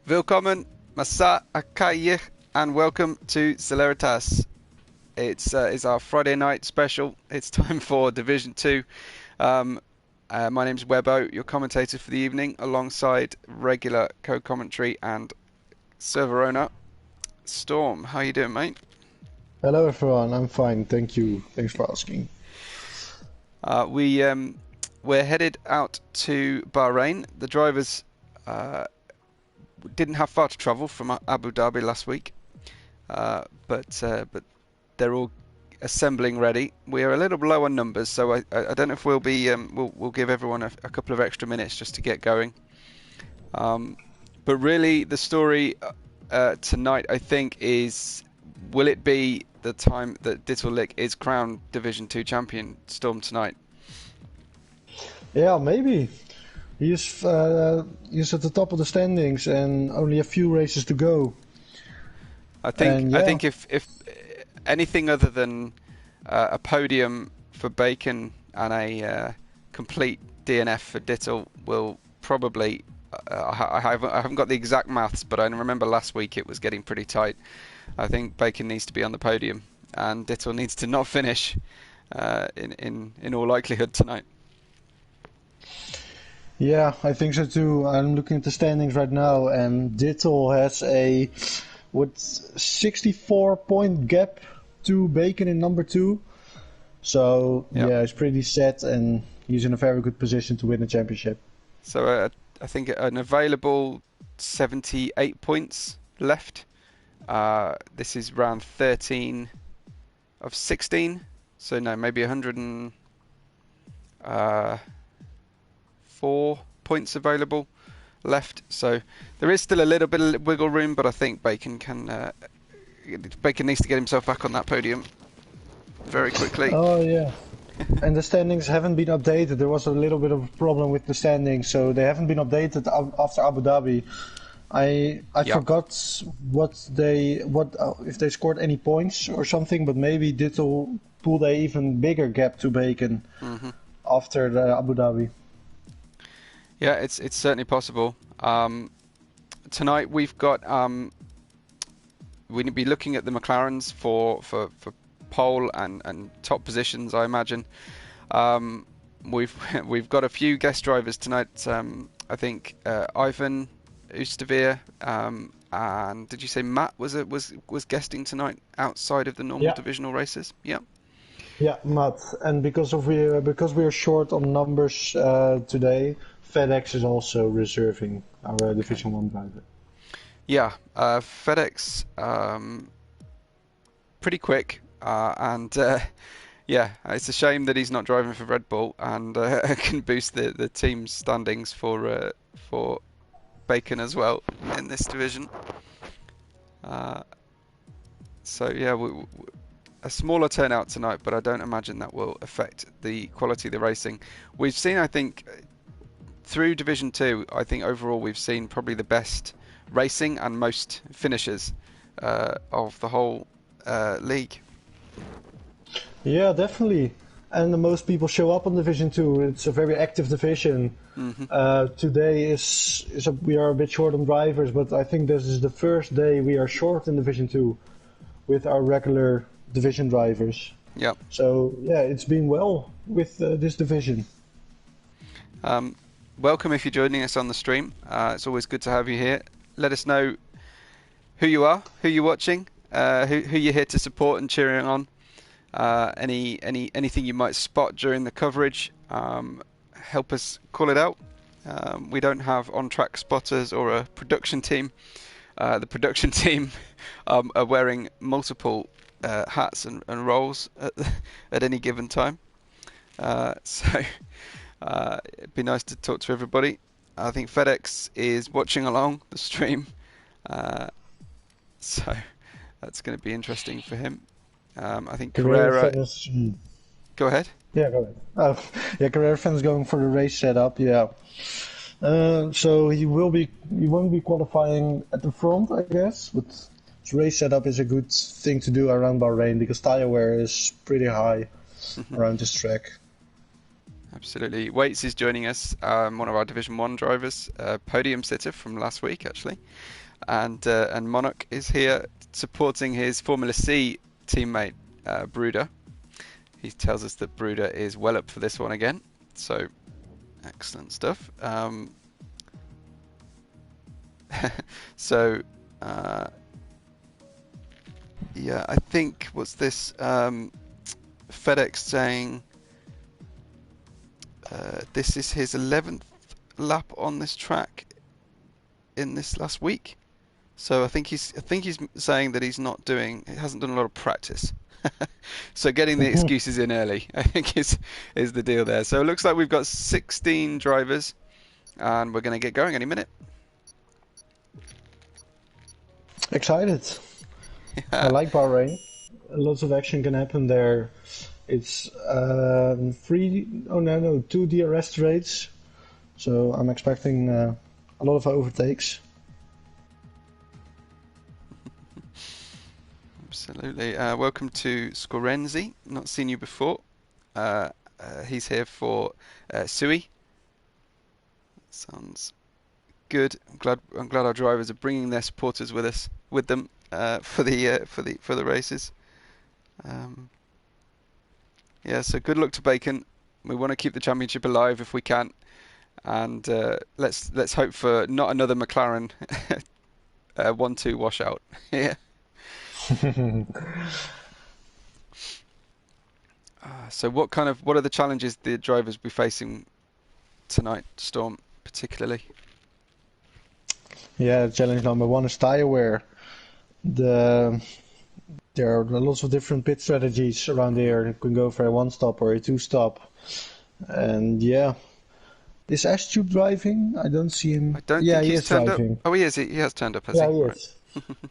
Willkommen, Masa Akayeh, and welcome to Celeritas. It's our Friday night special. It's time for Division 2. My name's Webbo, your commentator for the evening, alongside regular co-commentary and server owner, Storm. How you doing, mate? Hello everyone, I'm fine, thank you. Thanks for asking. We're headed out to Bahrain. The drivers didn't have far to travel from Abu Dhabi last week, but they're all assembling ready. We're a little low on numbers, so I don't know if we'll be we'll give everyone a couple of extra minutes just to get going. But really, the story tonight, I think, is will it be the time that Dittel is crowned Division 2 champion, Storm, tonight? Yeah, maybe. He's at the top of the standings and only a few races to go. I think if anything other than a podium for Bacon and a complete DNF for Dittel will probably. I haven't got the exact maths, but I remember last week it was getting pretty tight. I think Bacon needs to be on the podium, and Dittel needs to not finish in all likelihood tonight. Yeah, I think so too. I'm looking at the standings right now, and Dittel has a 64-point gap to Bacon in number 2. So Yep. yeah, it's pretty set, and he's in a very good position to win the championship. So I think an available 78 points left. This is round 13 of 16. So no, maybe 104 points available left. So there is still a little bit of wiggle room, but I think Bacon needs to get himself back on that podium very quickly. Oh yeah. And the standings haven't been updated. There was a little bit of a problem with the standings, so they haven't been updated after Abu Dhabi. I forgot if they scored any points or something, but maybe Dittel pulled a even bigger gap to Bacon after the Abu Dhabi. Yeah, it's certainly possible. Tonight we've got we'll be looking at the McLarens for pole and top positions, I imagine. We've got a few guest drivers tonight. I think Ivan Oosterveer, and did you say Matt was guesting tonight outside of the normal divisional races? Yeah. Yeah, Matt. And because we are short on numbers today, FedEx is also reserving our Division 1 driver. Yeah, FedEx pretty quick. Yeah, it's a shame that he's not driving for Red Bull and can boost the team's standings for Bacon as well in this division. So yeah, a smaller turnout tonight, but I don't imagine that will affect the quality of the racing. We've seen, I think, through Division 2, I think overall we've seen probably the best racing and most finishes of the whole league. Yeah, definitely. And the most people show up on Division 2. It's a very active division. Today we are a bit short on drivers, but I think this is the first day we are short in Division 2 with our regular division drivers. Yeah. So yeah, it's been well with this division. Welcome if you're joining us on the stream. It's always good to have you here. Let us know who you are, who you're watching, who you're here to support and cheering on. Anything you might spot during the coverage, help us call it out. We don't have on-track spotters or a production team. The production team are wearing multiple hats and roles at any given time. So it'd be nice to talk to everybody. I think FedEx is watching along the stream, so that's going to be interesting for him. I think Carrera. Go ahead. Yeah, go ahead. Carrera fan's going for the race setup. Yeah. So he won't be qualifying at the front, I guess. But his race setup is a good thing to do around Bahrain because tire wear is pretty high around this track. Absolutely. Waits is joining us, one of our Division 1 drivers, podium sitter from last week actually. And Monarch is here supporting his Formula C teammate, Bruder. He tells us that Bruder is well up for this one again. So, excellent stuff. So, yeah, I think, what's this? FedEx saying this is his 11th lap on this track in this last week. So I think he's saying that he hasn't done a lot of practice. So getting the excuses in early, I think is the deal there. So it looks like we've got 16 drivers, and we're going to get going any minute. Excited. I like Bahrain. Lots of action can happen there. It's 2 DRS trades, so I'm expecting a lot of overtakes. Absolutely. Welcome to Scorenzi. Not seen you before. He's here for Sui. Sounds good. I'm glad our drivers are bringing their supporters with them for the races. Yeah. So good luck to Bacon. We want to keep the championship alive if we can, and let's hope for not another McLaren 1-2 washout. Yeah. So what are the challenges the drivers will be facing tonight, Storm, particularly? Yeah, challenge number one is tire wear. There are lots of different pit strategies around here. You can go for a one-stop or a two-stop. And yeah, is S-Tube driving? I don't see him. I don't Yeah, think he he's is turned up. driving. Oh, he is. He has turned up, has Yeah, he? he Right. is.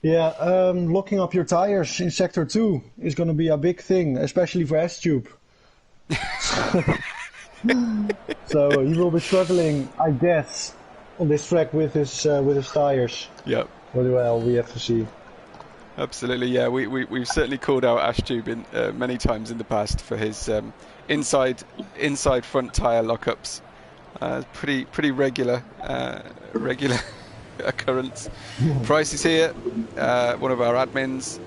Yeah, locking up your tires in Sector 2 is going to be a big thing, especially for S-Tube. So he will be struggling, I guess, on this track with his tires. Yep. But well, we have to see. Absolutely. Yeah. We've certainly called out Ashtube in many times in the past for his inside front tire lockups. Pretty regular occurrence. Price is here, one of our admins,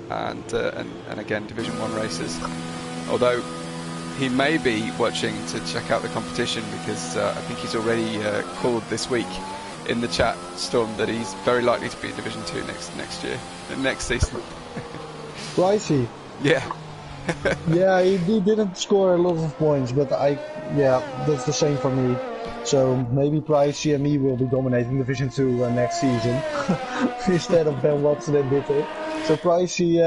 and again Division 1 racers. Although he may be watching to check out the competition, because I think he's already called this week in the chat, Storm, that he's very likely to be in Division 2 next season. Pricey. Yeah. Yeah, he didn't score a lot of points, but that's the same for me. So maybe Pricey and me will be dominating Division 2 next season instead of Ben Watson and Bitte. So Pricey,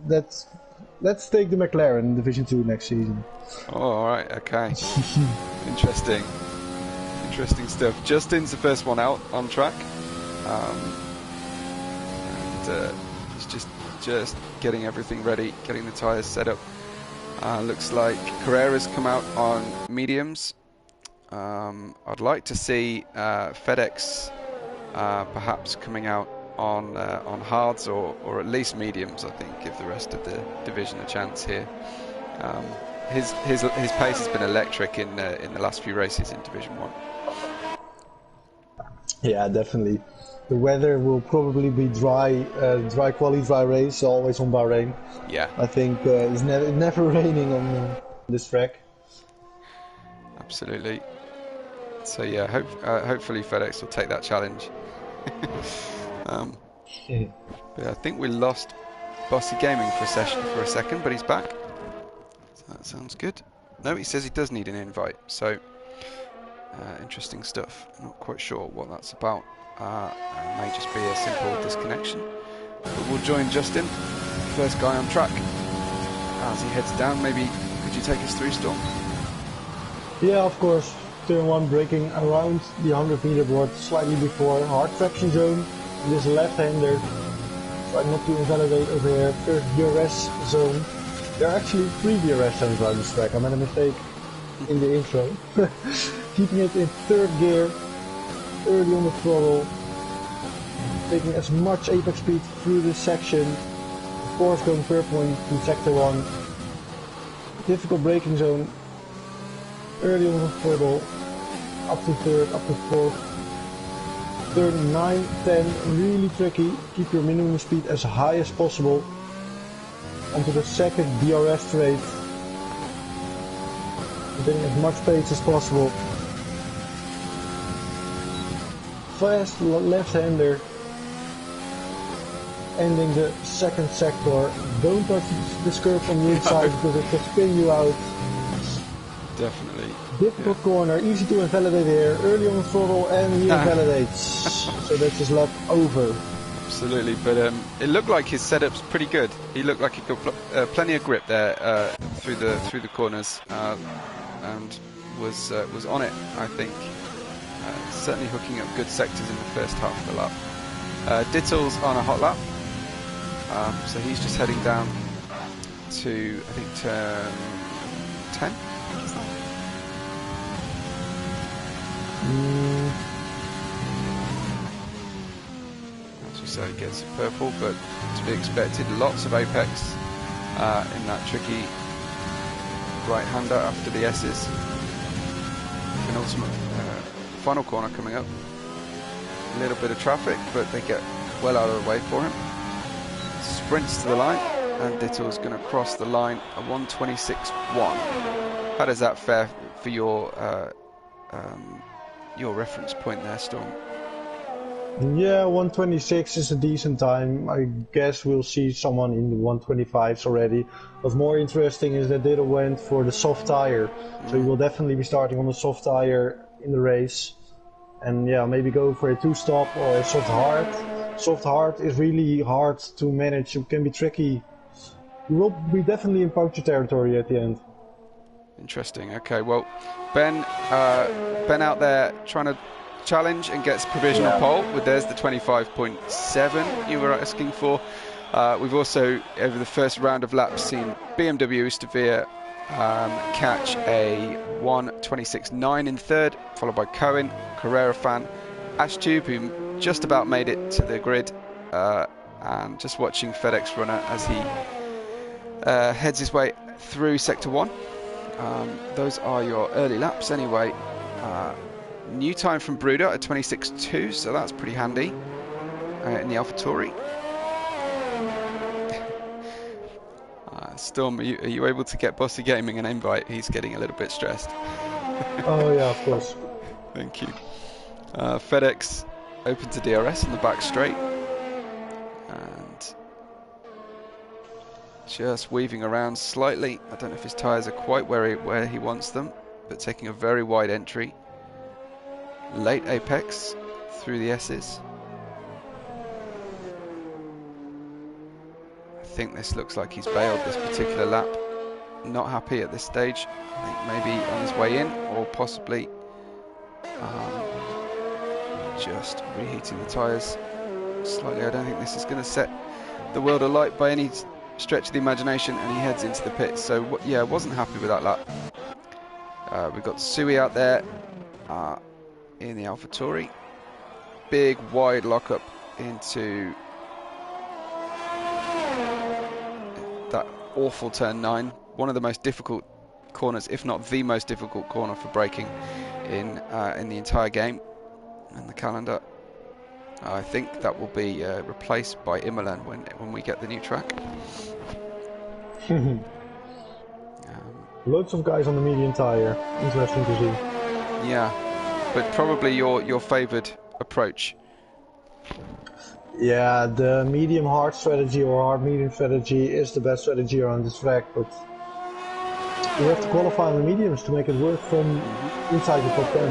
let's take the McLaren in Division 2 next season. Oh, all right. Okay. Interesting stuff. Justin's the first one out on track, and he's just getting everything ready, getting the tyres set up. Looks like Carrera's come out on mediums. I'd like to see FedEx perhaps coming out on hards or at least mediums. I think give the rest of the division a chance here. His pace has been electric in the last few races in Division 1. Yeah, definitely. The weather will probably be dry quali, dry race, always on Bahrain. Yeah. I think it's never raining on this track. Absolutely. So yeah, hopefully FedEx will take that challenge. But I think we lost Bossy Gaming for a second, but he's back. So that sounds good. No, he says he does need an invite. So interesting stuff. Not quite sure what that's about. It may just be a simple disconnection. But we'll join Justin, first guy on track, as he heads down. Maybe could you take us through, Storm? Yeah, of course. Turn 1 braking around the 100-meter board, slightly before hard traction zone. This left-hander, try not to invalidate over here. First DRS zone. There are actually 3 DRS zones around this track. I made a mistake in the intro. Keeping it in 3rd gear, early on the throttle, taking as much apex speed through this section. Of course, going per point to sector 1. Difficult braking zone. early on the throttle, up to third, up to fourth. Turn 9, 10, really tricky. Keep your minimum speed as high as possible. Onto the second DRS straight. Getting as much pace as possible. Fast left-hander. Ending the second sector. Don't touch this curve from the inside because it will spin you out. Definitely. Difficult corner, easy to invalidate here. Early on the throttle and he invalidates. So that's his lap over. Absolutely, but it looked like his setup's pretty good. He looked like he got plenty of grip there through the corners and was on it. I think certainly hooking up good sectors in the first half of the lap. Dittle's on a hot lap, so he's just heading down to I think turn 10. As we say, gets purple, but to be expected. Lots of apex in that tricky right-hander after the S's. Penultimate final corner coming up. A little bit of traffic, but they get well out of the way for him. Sprints to the line, and Dittle's going to cross the line at 1:26.1. How does that fare for your reference point there, Storm? Yeah, 1:26 is a decent time. I guess we'll see someone in the 1:25s already. What's more interesting is that Dittle went for the soft tire, so he will definitely be starting on the soft tire in the race. And yeah, maybe go for a two-stop or a soft hard. Soft hard is really hard to manage. It can be tricky. You will be definitely in puncture territory at the end. Interesting. Okay, well, Ben out there trying to challenge and gets provisional pole. There's the 25.7 you were asking for. We've also, over the first round of laps, seen BMW Ustavia catch a 1:26.9 in third, followed by Cohen, Carrera fan, Ashtube, who just about made it to the grid, and just watching FedEx runner as he heads his way through sector 1. Those are your early laps anyway. New time from Bruder at 26.2, so that's pretty handy in the AlphaTauri. Storm, are you able to get Bossy Gaming an invite? He's getting a little bit stressed. Oh yeah, of course. Thank you. FedEx open to DRS in the back straight. And just weaving around slightly. I don't know if his tyres are quite where he wants them, but taking a very wide entry. Late apex through the S's. I think this looks like he's bailed this particular lap. Not happy at this stage. I think maybe on his way in, or possibly just reheating the tyres slightly. I don't think this is going to set the world alight by any stretch of the imagination, and he heads into the pits. So yeah, wasn't happy with that lap. We've got Sui out there in the AlphaTauri. Big wide lockup into that awful turn 9. One of the most difficult corners, if not the most difficult corner for braking in the entire game and the calendar. I think that will be replaced by Imola when we get the new track. Loads of guys on the medium tire. Interesting to see. Yeah, but probably your favoured approach. Yeah, the medium hard strategy or hard medium strategy is the best strategy around this track, but you have to qualify on the mediums to make it work from inside the top 10.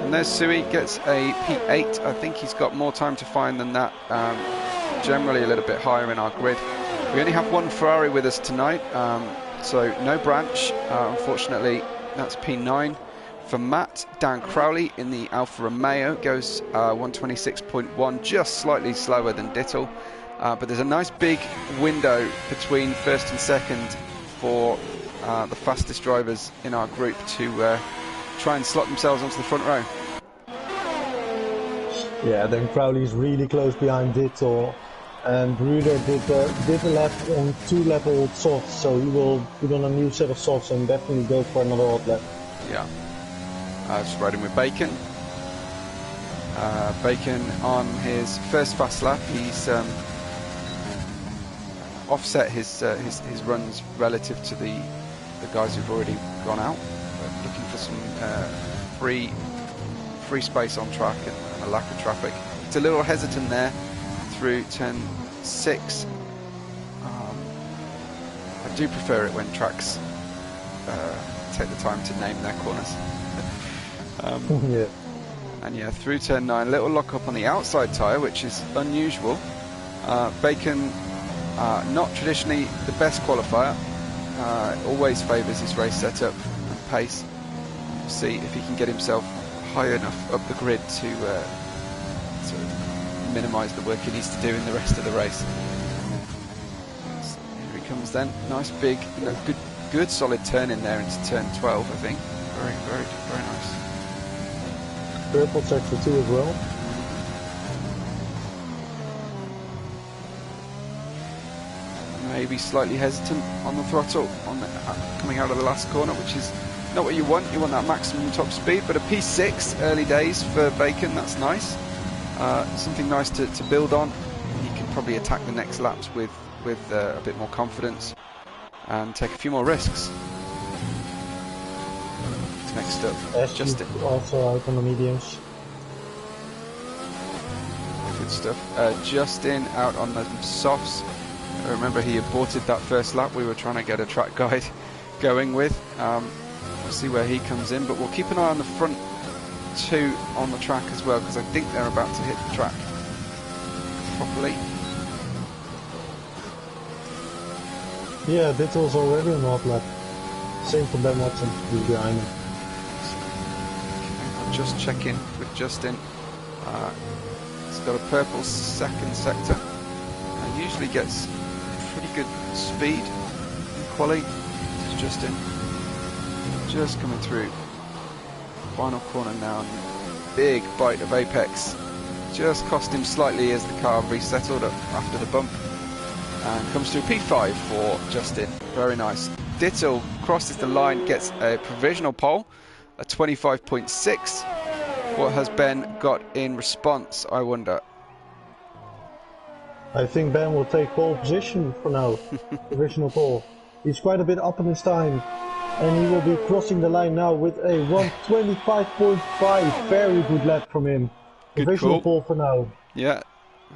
And there's Sui, gets a P8. I think he's got more time to find than that. Generally a little bit higher in our grid. We only have one Ferrari with us tonight, so no Branch. Unfortunately, that's P9. For Matt, Dan Crowley in the Alfa Romeo goes 1:26.1, just slightly slower than Dittle. But there's a nice big window between first and second for the fastest drivers in our group to try and slot themselves onto the front row. Yeah, then Crowley's really close behind Dittle, and Bruder did a lap on 2 lap old softs, so he will put on a new set of softs and definitely go for another hot lap. Yeah. Just riding with Bacon. Bacon on his first fast lap, he's offset his runs relative to the guys who've already gone out. Looking for some free space on track and a lack of traffic. It's a little hesitant there through turn 6. I do prefer it when tracks take the time to name their corners. Yeah. And yeah, through turn 9, little lock up on the outside tyre, which is unusual. Bacon, not traditionally the best qualifier, always favours his race setup and pace. We'll see if he can get himself high enough up the grid to sort of minimise the work he needs to do in the rest of the race. So here he comes then, nice big, good solid turn in there into turn 12, I think. Very nice. Purple sector 2 as well. Maybe slightly hesitant on the throttle on the, coming out of the last corner, which is not what you want. You want that maximum top speed, but a P6 early days for Bacon, that's nice. Something nice to build on. He can probably attack the next laps with a bit more confidence and take a few more risks. Next up, Justin. Also out on the mediums. Good stuff. Justin out on the softs. I remember he aborted that first lap. We were trying to get a track guide going with. We'll see where he comes in, but we'll keep an eye on the front 2 on the track as well, because I think they're about to hit the track properly. Yeah, Dittel's already on the hot lap. Same for Ben Watson, who's behind him. I'll just check in with Justin. He's got a purple second sector and usually gets pretty good speed and quality. This is Justin just coming through final corner now, and big bite of apex just cost him slightly as the car resettled up after the bump, and comes through P5 for Justin. Very nice. Dittel crosses the line, gets a provisional pole, a 25.6. What has Ben got in response, I wonder? I think Ben will take pole position for now. Provisional pole. He's quite a bit up in his time. And he will be crossing the line now with a 125.5. Very good lap from him. Good Provisional call. pole for now. Yeah,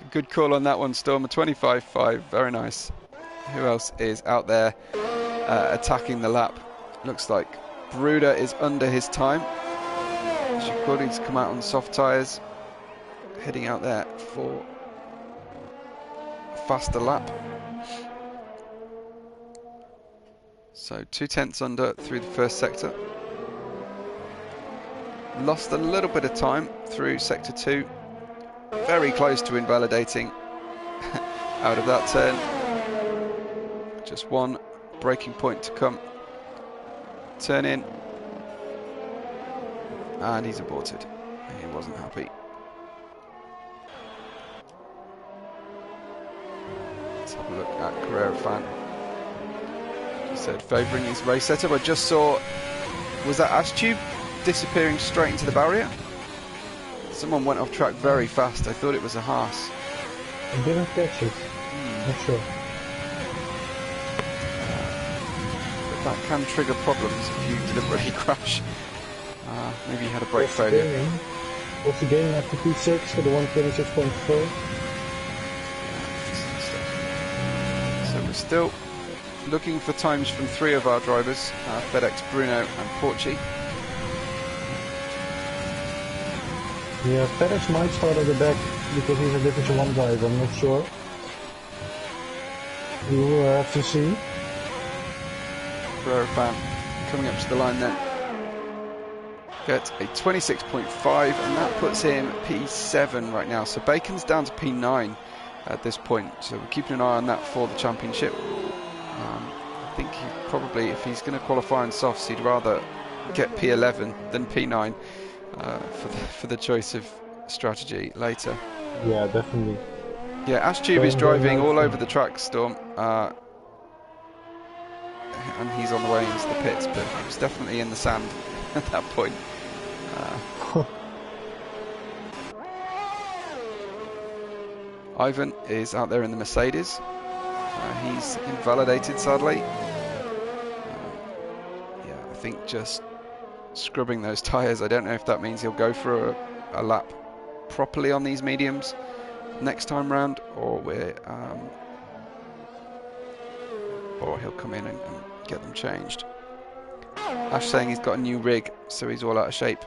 good call on that one, Storm. A 25.5. Very nice. Who else is out there attacking the lap? Looks like Bruder is under his time. Shikori's come out on soft tyres, heading out there for a faster lap. So 2/10 under through the first sector. Lost a little bit of time through sector 2. Very close to invalidating out of that turn. Just one braking point to come. Turn in. And he's aborted. He wasn't happy. Let's have a look at Carrera Fan. He said favouring his race setup. I just saw, was that ash tube disappearing straight into the barrier? Someone went off track very fast. I thought it was a Haas. I didn't catch it. Not sure. But that can trigger problems if you deliberately crash. Maybe you had a brake failure. What's the gain after P6 for the 126.4? So we're still looking for times from 3 of our drivers, FedEx, Bruno and Porci. Yeah, FedEx might start at the back because he's a Division 1 driver, I'm not sure. We will have to see. Carrera Fan coming up to the line then. Gets a 26.5, and that puts him P7 right now. So Bacon's down to P9 at this point. So we're keeping an eye on that for the championship. I think he probably, if he's going to qualify in softs, he'd rather get P11 than P9 for the choice of strategy later. Yeah, definitely. Yeah, Ash Tube is driving all over the track, Storm. And he's on the way into the pits, but he was definitely in the sand at that point. Ivan is out there in the Mercedes. He's invalidated, sadly. Yeah, I think just scrubbing those tyres. I don't know if that means he'll go for a lap properly on these mediums next time round, or or he'll come in and get them changed. Ash saying he's got a new rig, so he's all out of shape.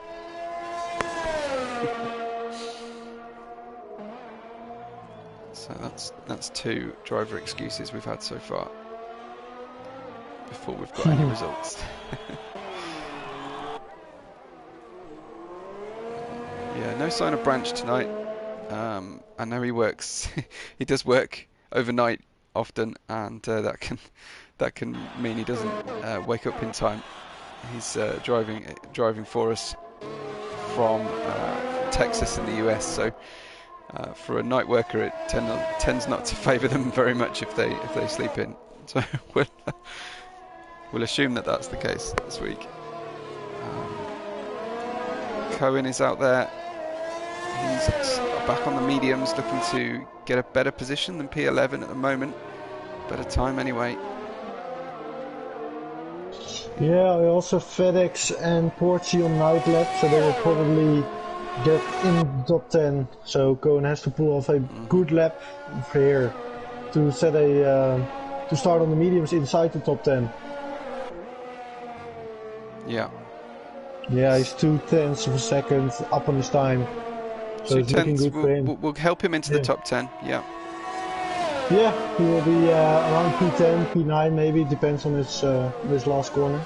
So that's 2 driver excuses we've had so far before we've got any results. Yeah, no sign of Branch tonight. I know he works. He does work overnight often, and that can mean he doesn't wake up in time. He's driving for us from Texas in the US, so for a night worker, it tends not to favour them very much if they sleep in. So we'll assume that that's the case this week. Cohen is out there. He's back on the mediums, looking to get a better position than P11 at the moment. Better time anyway. Yeah, also FedEx and Porsche on night lap, so they will probably get in the top 10. So Cohen has to pull off a good lap here to set to start on the mediums inside the top 10. Yeah. Yeah, he's 2/10 of a second up on his time. So it's looking good for him. We'll help him into the top 10, yeah. Yeah, he will be around P10, P9 maybe, depends on his last corner.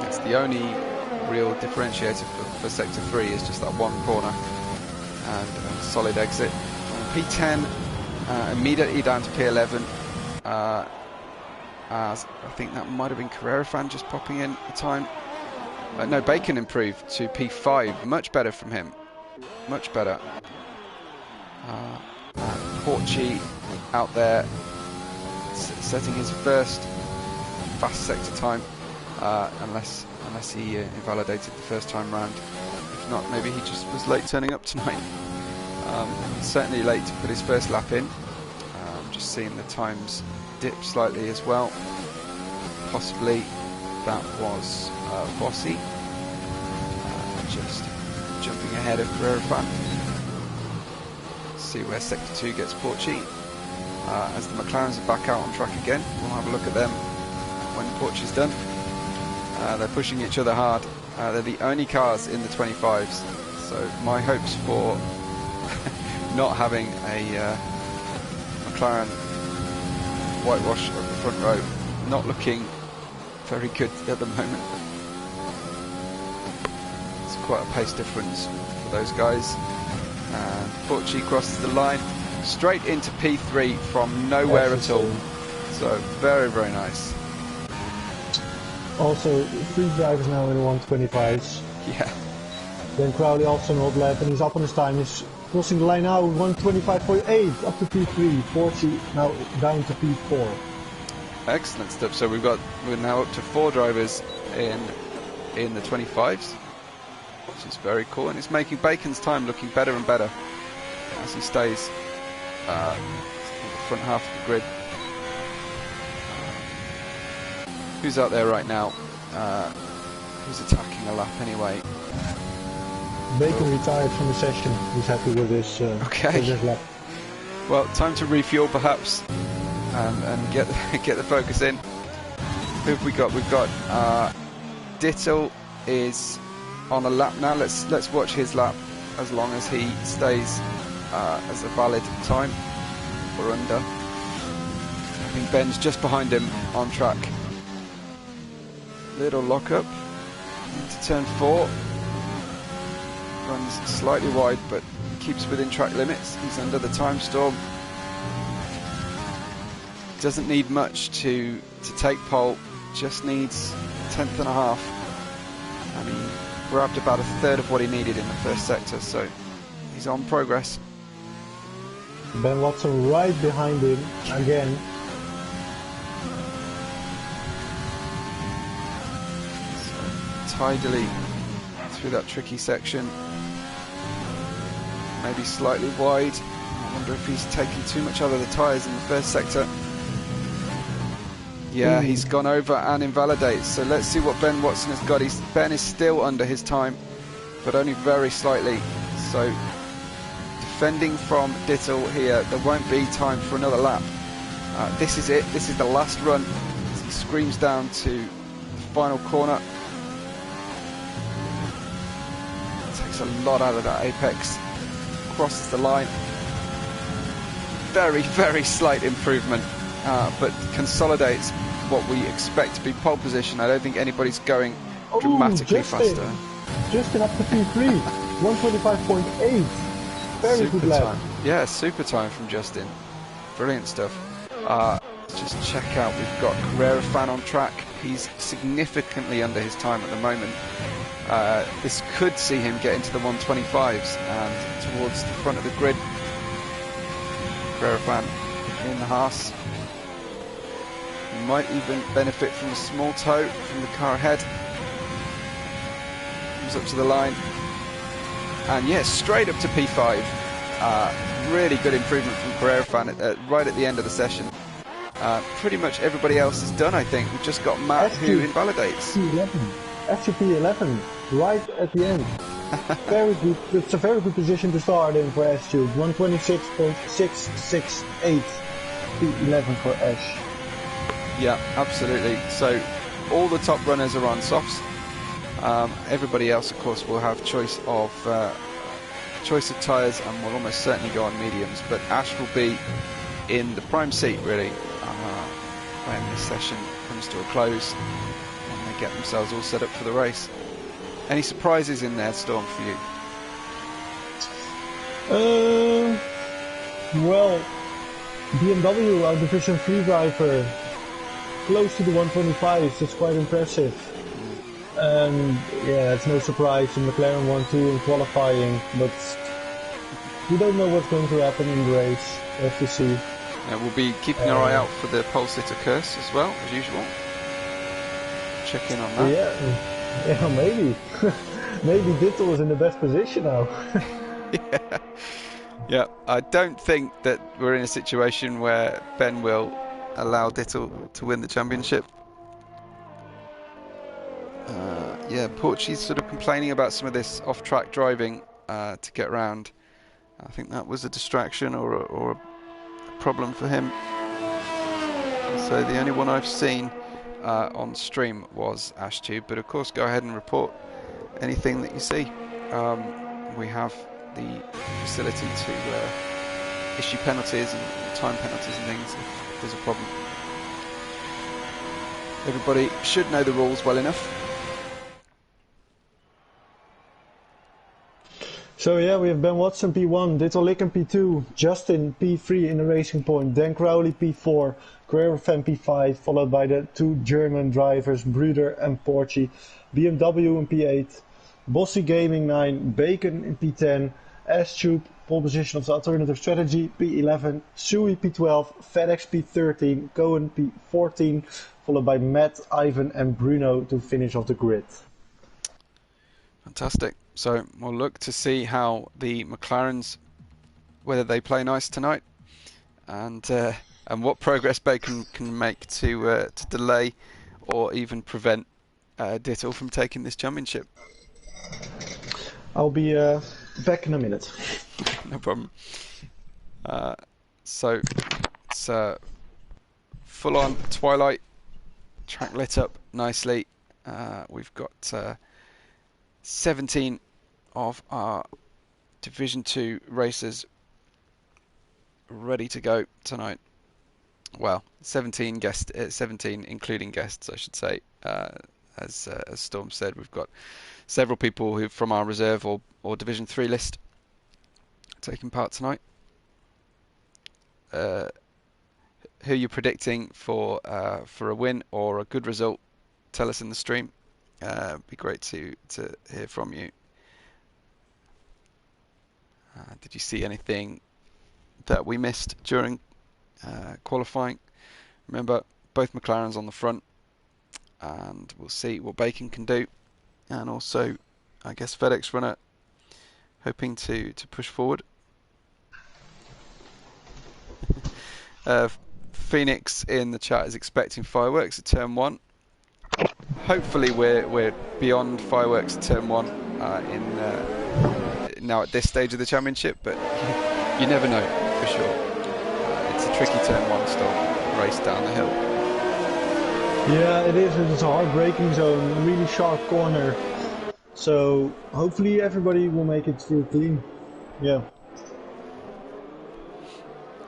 It's the only real differentiator for Sector 3 is just that one corner and a solid exit. P10, immediately down to P11. As I think that might have been Carrera fan just popping in at the time. No, Bacon improved to P5, much better from him, much better. Porchy out there setting his first fast sector time, unless he invalidated the first time round. If not, maybe he just was late turning up tonight. Certainly late to put his first lap in. Just seeing the times dip slightly as well. Possibly that was Bossy just jumping ahead of Carrera fan. See where Sector 2 gets Porchy. As the McLarens are back out on track again, we'll have a look at them when Porchy's done. They're pushing each other hard. They're the only cars in the 25s, so my hopes for not having a McLaren whitewash of the front row not looking very good at the moment. It's quite a pace difference for those guys. And Porchy crosses the line straight into P3 from nowhere at all. So very, very nice. Also, 3 drivers now in the 125s. Yeah. Then Crowley also an old lap, and he's up on his time. He's crossing the line now with 125.8 up to P3. Porchy now down to P4. Excellent stuff. So we're now up to 4 drivers in the 25s, which is very cool, and it's making Bacon's time looking better and better as he stays the front half of the grid. Who's out there right now? Who's attacking a lap anyway? Bacon retired from the session. He's happy with his lap. Well, time to refuel perhaps, and get the focus in. Who have we got? We've got Dittle is on a lap now. Let's watch his lap as long as he stays as a valid time or under. I think Ben's just behind him on track. Little lock up into turn 4. Runs slightly wide but keeps within track limits. He's under the time storm. Doesn't need much to take pole, just needs 1/10 and a half. And he grabbed about 1/3 of what he needed in the first sector, so he's on progress. Ben Watson right behind him again. tidily through that tricky section. Maybe slightly wide. I wonder if he's taken too much out of the tyres in the first sector. Yeah, he's gone over and invalidates. So let's see what Ben Watson has got. Ben is still under his time, but only very slightly. So defending from Dittel here, there won't be time for another lap. This is it. This is the last run. As he screams down to the final corner. Takes a lot out of that apex. Crosses the line. Very, very slight improvement, but consolidates what we expect to be pole position. I don't think anybody's going dramatically faster. Justin up to P3, 125.8. Very Super good lap. time. Yeah, super time from Justin. Brilliant stuff. Let's just check out. We've got Carrera Fan on track. He's significantly under his time at the moment. This could see him get into the 125s and towards the front of the grid. Carrera Fan in the Haas. Might even benefit from a small tow from the car ahead. Comes up to the line. And yes, straight up to P5. Really good improvement from Carrera Fan right at the end of the session. Pretty much everybody else is done, I think. We've just got Matt who invalidates. SUP11, right at the end. Very good. It's a very good position to start in for S2. 126.668. P11 for Ash. Yeah, absolutely. So all the top runners are on softs. Everybody else, of course, will have choice of tyres and will almost certainly go on mediums. But Ash will be in the prime seat, really, when this session comes to a close and they get themselves all set up for the race. Any surprises in there, Storm, for you? Well, BMW, our Division 3 driver, close to the 125s. That's quite impressive. And yeah, it's no surprise. The McLaren 1-2 in qualifying, but we don't know what's going to happen in the race. We have to see. We'll be keeping our eye out for the pole sitter curse as well, as usual. Check in on that. Yeah, maybe. Maybe Dittel is in the best position now. Yeah, I don't think that we're in a situation where Ben will allow Dittel to win the championship. Yeah, Porchy's sort of complaining about some of this off-track driving to get around. I think that was a distraction or a problem for him. So the only one I've seen on stream was AshTube, but of course go ahead and report anything that you see. We have the facility to issue penalties and time penalties and things if there's a problem. Everybody should know the rules well enough. So yeah, we have Ben Watson P1, Dittel Licken P2, Justin P3 in the Racing Point, Dan Crowley P4, Carrera Fan P5, followed by the two German drivers, Bruder and Porchy, BMW in P8, Bossy Gaming 9, Bacon in P10, S-Tube, pole position of the alternative strategy, P11, Sui P12, FedEx P13, Cohen P14, followed by Matt, Ivan and Bruno to finish off the grid. Fantastic. So we'll look to see how the McLarens, whether they play nice tonight, and what progress Bacon can make to delay or even prevent Dittel from taking this championship. I'll be back in a minute. No problem. So it's full on twilight, track lit up nicely. We've got 17 of our Division 2 racers ready to go tonight. Well, 17 including guests, I should say. As Storm said, we've got several people who from our reserve or Division 3 list taking part tonight. Who you're predicting for a win or a good result? Tell us in the stream. It'd be great to hear from you. Did you see anything that we missed during qualifying? Remember, both McLarens on the front, and we'll see what Bacon can do. and also, I guess, FedEx runner hoping to push forward. Phoenix in the chat is expecting fireworks at turn 1. Hopefully we're beyond fireworks at turn 1 now at this stage of the championship, but you never know for sure. It's a tricky turn 1 stop race down the hill. Yeah, it is. It's a hard braking zone, really sharp corner. So hopefully everybody will make it through clean. Yeah.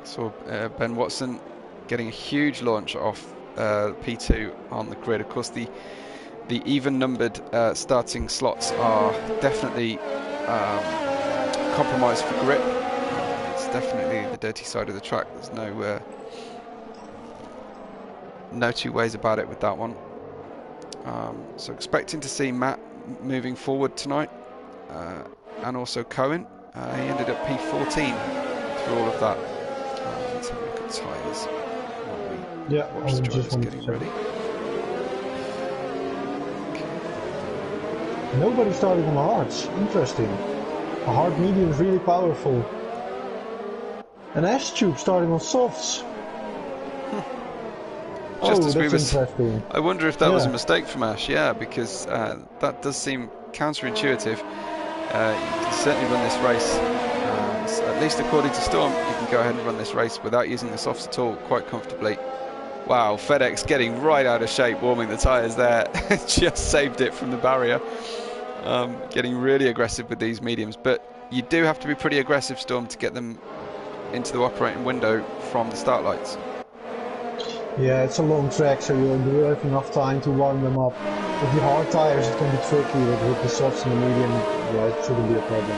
So Ben Watson getting a huge launch off P2 on the grid. Of course, the even-numbered starting slots are definitely compromised for grip. It's definitely the dirty side of the track. There's no two ways about it with that one. So expecting to see Matt moving forward tonight, and also Cohen. He ended up P14 through all of that. Let's have a look at tyres. Yeah, watch the drivers getting ready. Nobody started on the hards. Interesting. A hard medium is really powerful. An S-tube starting on softs. Just as that's interesting. I wonder if that was a mistake from Ash, because that does seem counterintuitive. You can certainly run this race, at least according to Storm, you can go ahead and run this race without using the softs at all, quite comfortably. Wow, FedEx getting right out of shape, warming the tyres there. Just saved it from the barrier. Getting really aggressive with these mediums, but you do have to be pretty aggressive, Storm, to get them into the operating window from the start lights. Yeah, it's a long track, so you'll have enough time to warm them up. With the hard tires, it can be tricky, but with the softs and the medium, it shouldn't be a problem.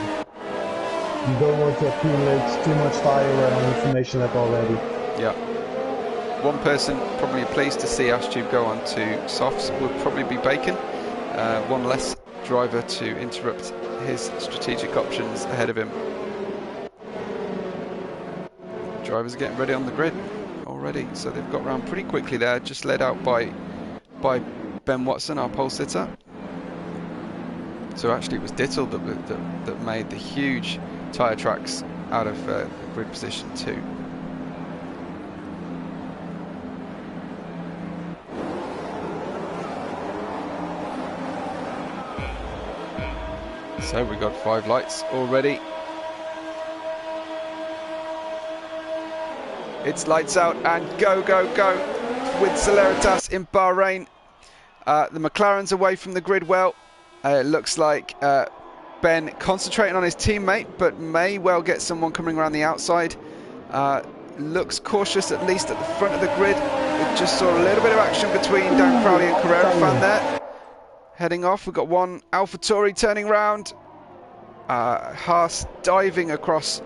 You don't want to accumulate too much tire wear on the information lap already. Yeah. One person probably pleased to see Ash Tube go on to softs would probably be Bacon. One less driver to interrupt his strategic options ahead of him. Drivers are getting ready on the grid already, so they've got round pretty quickly there, just led out by Ben Watson, our pole sitter. So actually it was Dittle that made the huge tyre tracks out of grid position 2. So we got 5 lights already. It's lights out and go, go, go with Celeritas in Bahrain. The McLaren's away from the grid well. It looks like Ben concentrating on his teammate, but may well get someone coming around the outside. Looks cautious, at least at the front of the grid. We just saw a little bit of action between Dan Crowley and Carrera Fan there. Heading off, we've got one AlphaTauri turning round. Haas diving across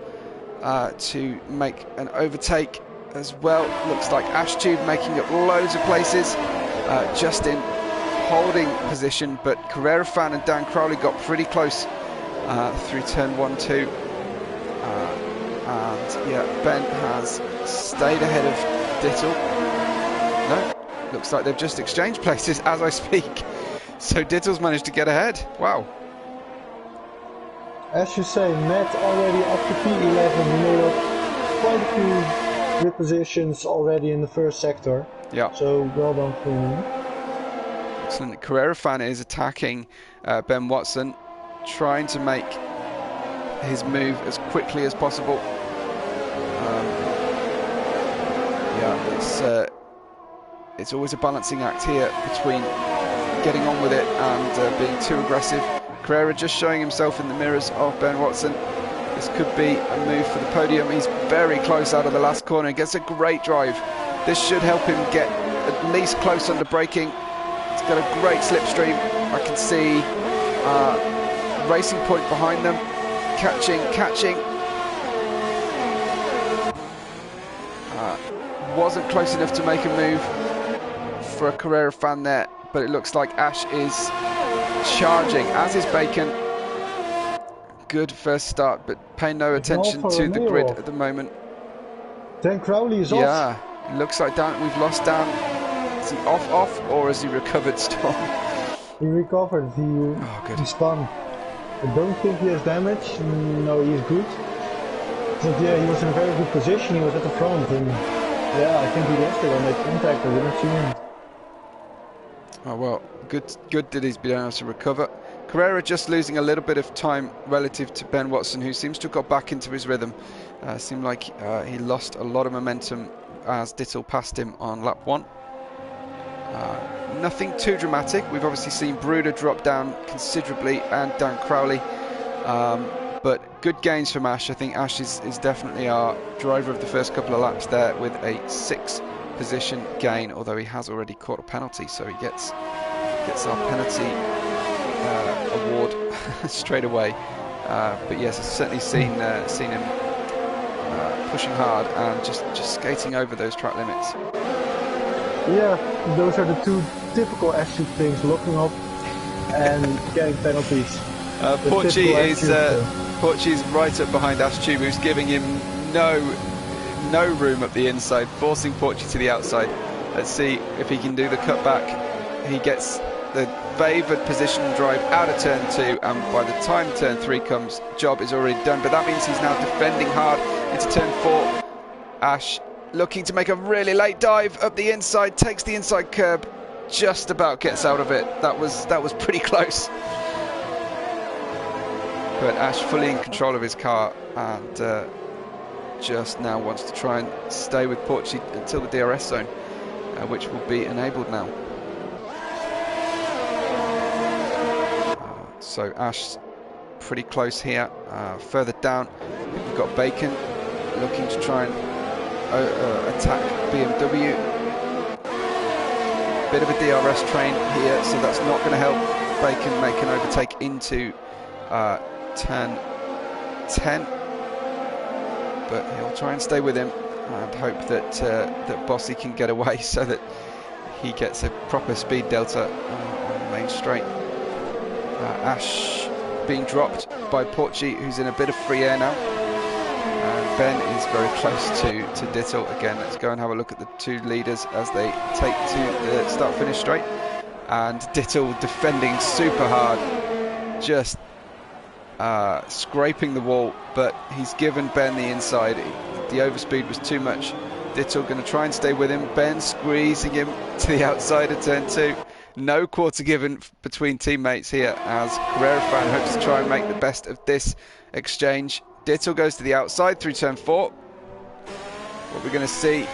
to make an overtake as well. Looks like Ash Tube making up loads of places. Justin holding position, but Carrera Fan and Dan Crowley got pretty close through turn 1, 2. And yeah, Ben has stayed ahead of Dittle. No, looks like they've just exchanged places as I speak. So Dittle's managed to get ahead. Wow. As you say, Matt already up to P11, he made up quite a few grid positions already in the first sector. Yeah. So well done for him. Excellent. Carrera Fan is attacking Ben Watson, trying to make his move as quickly as possible. Yeah, it's always a balancing act here between getting on with it and being too aggressive. Carrera just showing himself in the mirrors of Ben Watson. This could be a move for the podium. He's very close out of the last corner. He gets a great drive. This should help him get at least close under braking. He's got a great slipstream. I can see Racing Point behind them. Catching. Wasn't close enough to make a move for a Carrera Fan there, but it looks like Ash is charging, as is Bacon. Good first start, but pay no attention to the grid at the moment. Dan Crowley is off. Yeah, it looks like we've lost Dan. Is he off, or has he recovered Storm? He recovered. Oh, good. He spun. I don't think he has damage. No, he's good. But yeah, he was in a very good position. He was at the front, and yeah, I think he lost it on that contact. I didn't see him. Oh well, good that he's been able to recover. Carrera just losing a little bit of time relative to Ben Watson, who seems to have got back into his rhythm. Seemed like he lost a lot of momentum as Dittel passed him on lap 1. Nothing too dramatic. We've obviously seen Bruder drop down considerably and Dan Crowley. But good gains from Ash. I think Ash is definitely our driver of the first couple of laps there with a 6th position gain, although he has already caught a penalty, so he gets our penalty award straight away. But yes, I've certainly seen him pushing hard and just skating over those track limits. Yeah, those are the two typical Ash things: looking up and getting penalties. Porchy is right up behind Ash Tube, who's giving him no room up the inside, forcing Porchy to the outside. Let's see if he can do the cutback. He gets the favoured position drive out of turn 2, and by the time turn 3 comes, job is already done. But that means he's now defending hard into turn 4. Ash looking to make a really late dive up the inside, takes the inside curb, just about gets out of it. That was pretty close. But Ash fully in control of his car, and just now wants to try and stay with Porchy until the DRS zone, which will be enabled now. So Ash pretty close here. Further down, we've got Bacon looking to try and attack BMW. Bit of a DRS train here, so that's not going to help Bacon make an overtake into turn 10. But he'll try and stay with him and hope that Bossy can get away so that he gets a proper speed delta on the main straight. Ash being dropped by Porchy, who's in a bit of free air now. And Ben is very close to Dittel. Again, let's go and have a look at the two leaders as they take to the start-finish straight. And Dittel defending super hard, just scraping the wall, but he's given Ben the inside. The overspeed was too much. Dittel going to try and stay with him. Ben squeezing him to the outside of turn 2. No quarter given between teammates here as Carrera fan hopes to try and make the best of this exchange. Dittel goes to the outside through turn 4. What we're going to see,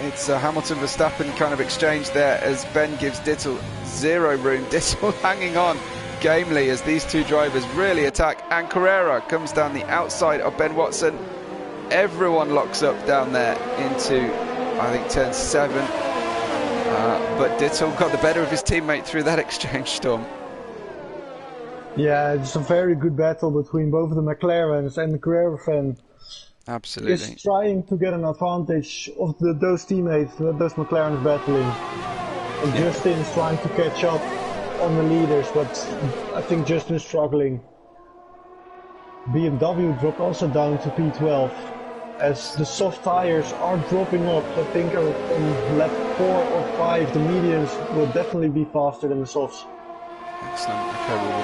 it's a Hamilton-Verstappen kind of exchange there as Ben gives Dittel zero room. Dittel hanging on gamely as these two drivers really attack, and Carrera comes down the outside of Ben Watson. Everyone locks up down there into, I think, turn 7. But Dittel got the better of his teammate through that exchange, Storm. Yeah, it's a very good battle between both the McLarens and the Carrera fan. Absolutely. He's trying to get an advantage of those teammates, those McLarens battling. And yeah. Justin is trying to catch up on the leaders, but I think Justin is struggling. BMW dropped also down to P12 as the soft tires are dropping off. I think on lap 4 or 5 the mediums will definitely be faster than the softs. Excellent. Okay, well,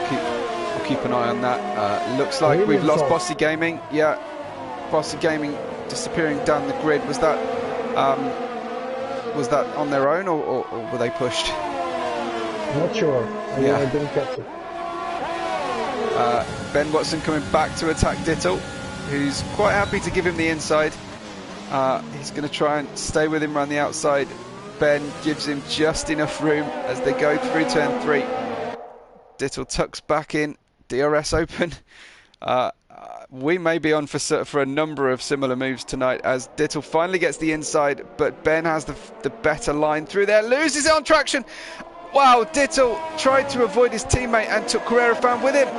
we'll keep an eye on that. Looks like we've lost Bossy Gaming. Yeah, Bossy Gaming disappearing down the grid. Was that on their own, or were they pushed? Not sure. Yeah. I didn't catch it. Ben Watson coming back to attack Dittel, who's quite happy to give him the inside. He's going to try and stay with him around the outside. Ben gives him just enough room as they go through turn 3. Dittel tucks back in, DRS open. We may be on for a number of similar moves tonight as Dittel finally gets the inside, but Ben has the better line through there, loses it on traction. Wow, Dittel tried to avoid his teammate and took Carrera fan with him.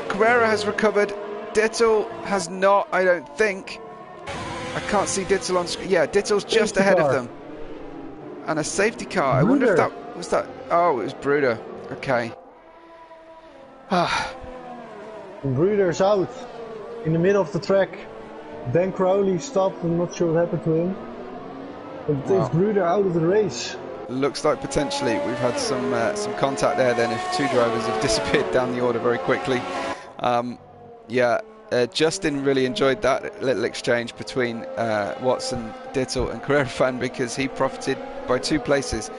Carrera has recovered. Dittel has not, I don't think. I can't see Dittel on screen. Yeah, Dittel's just ahead of them. And a safety car. I wonder if that was that. Oh, it was Bruder. Okay. Bruder's out in the middle of the track. Dan Crowley stopped. I'm not sure what happened to him. But it's Bruder out of the race. Looks like potentially we've had some contact there then if two drivers have disappeared down the order very quickly. Yeah, Justin really enjoyed that little exchange between Watson, Dittel and Carrera Fan because he profited by 2 places.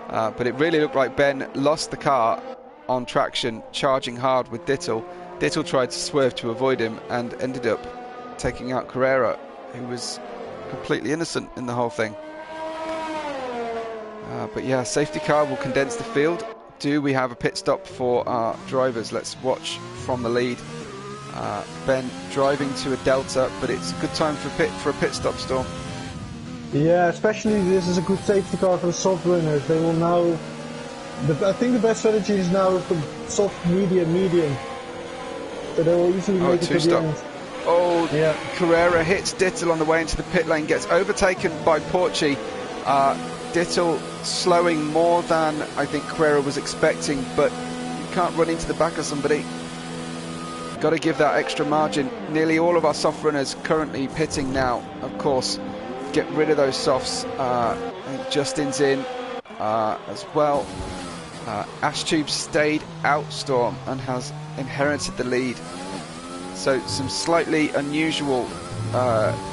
But it really looked like Ben lost the car on traction, charging hard with Dittel. Dittel tried to swerve to avoid him and ended up taking out Carrera, who was completely innocent in the whole thing. But yeah, safety car will condense the field. Do we have a pit stop for our drivers? Let's watch from the lead. Ben driving to a delta, but it's a good time for a pit stop, Storm. Yeah, especially this is a good safety car for the soft runners. They will now. I think the best strategy is now for soft, medium. So they will easily make it to the end. Oh, yeah. Carrera hits Dittel on the way into the pit lane, gets overtaken by Porci. Dittel slowing more than I think Carrera was expecting, but you can't run into the back of somebody. Got to give that extra margin. Nearly all of our soft runners currently pitting now, of course. Get rid of those softs. I think Justin's in as well. Ashtube stayed out, Storm, and has inherited the lead. So some slightly unusual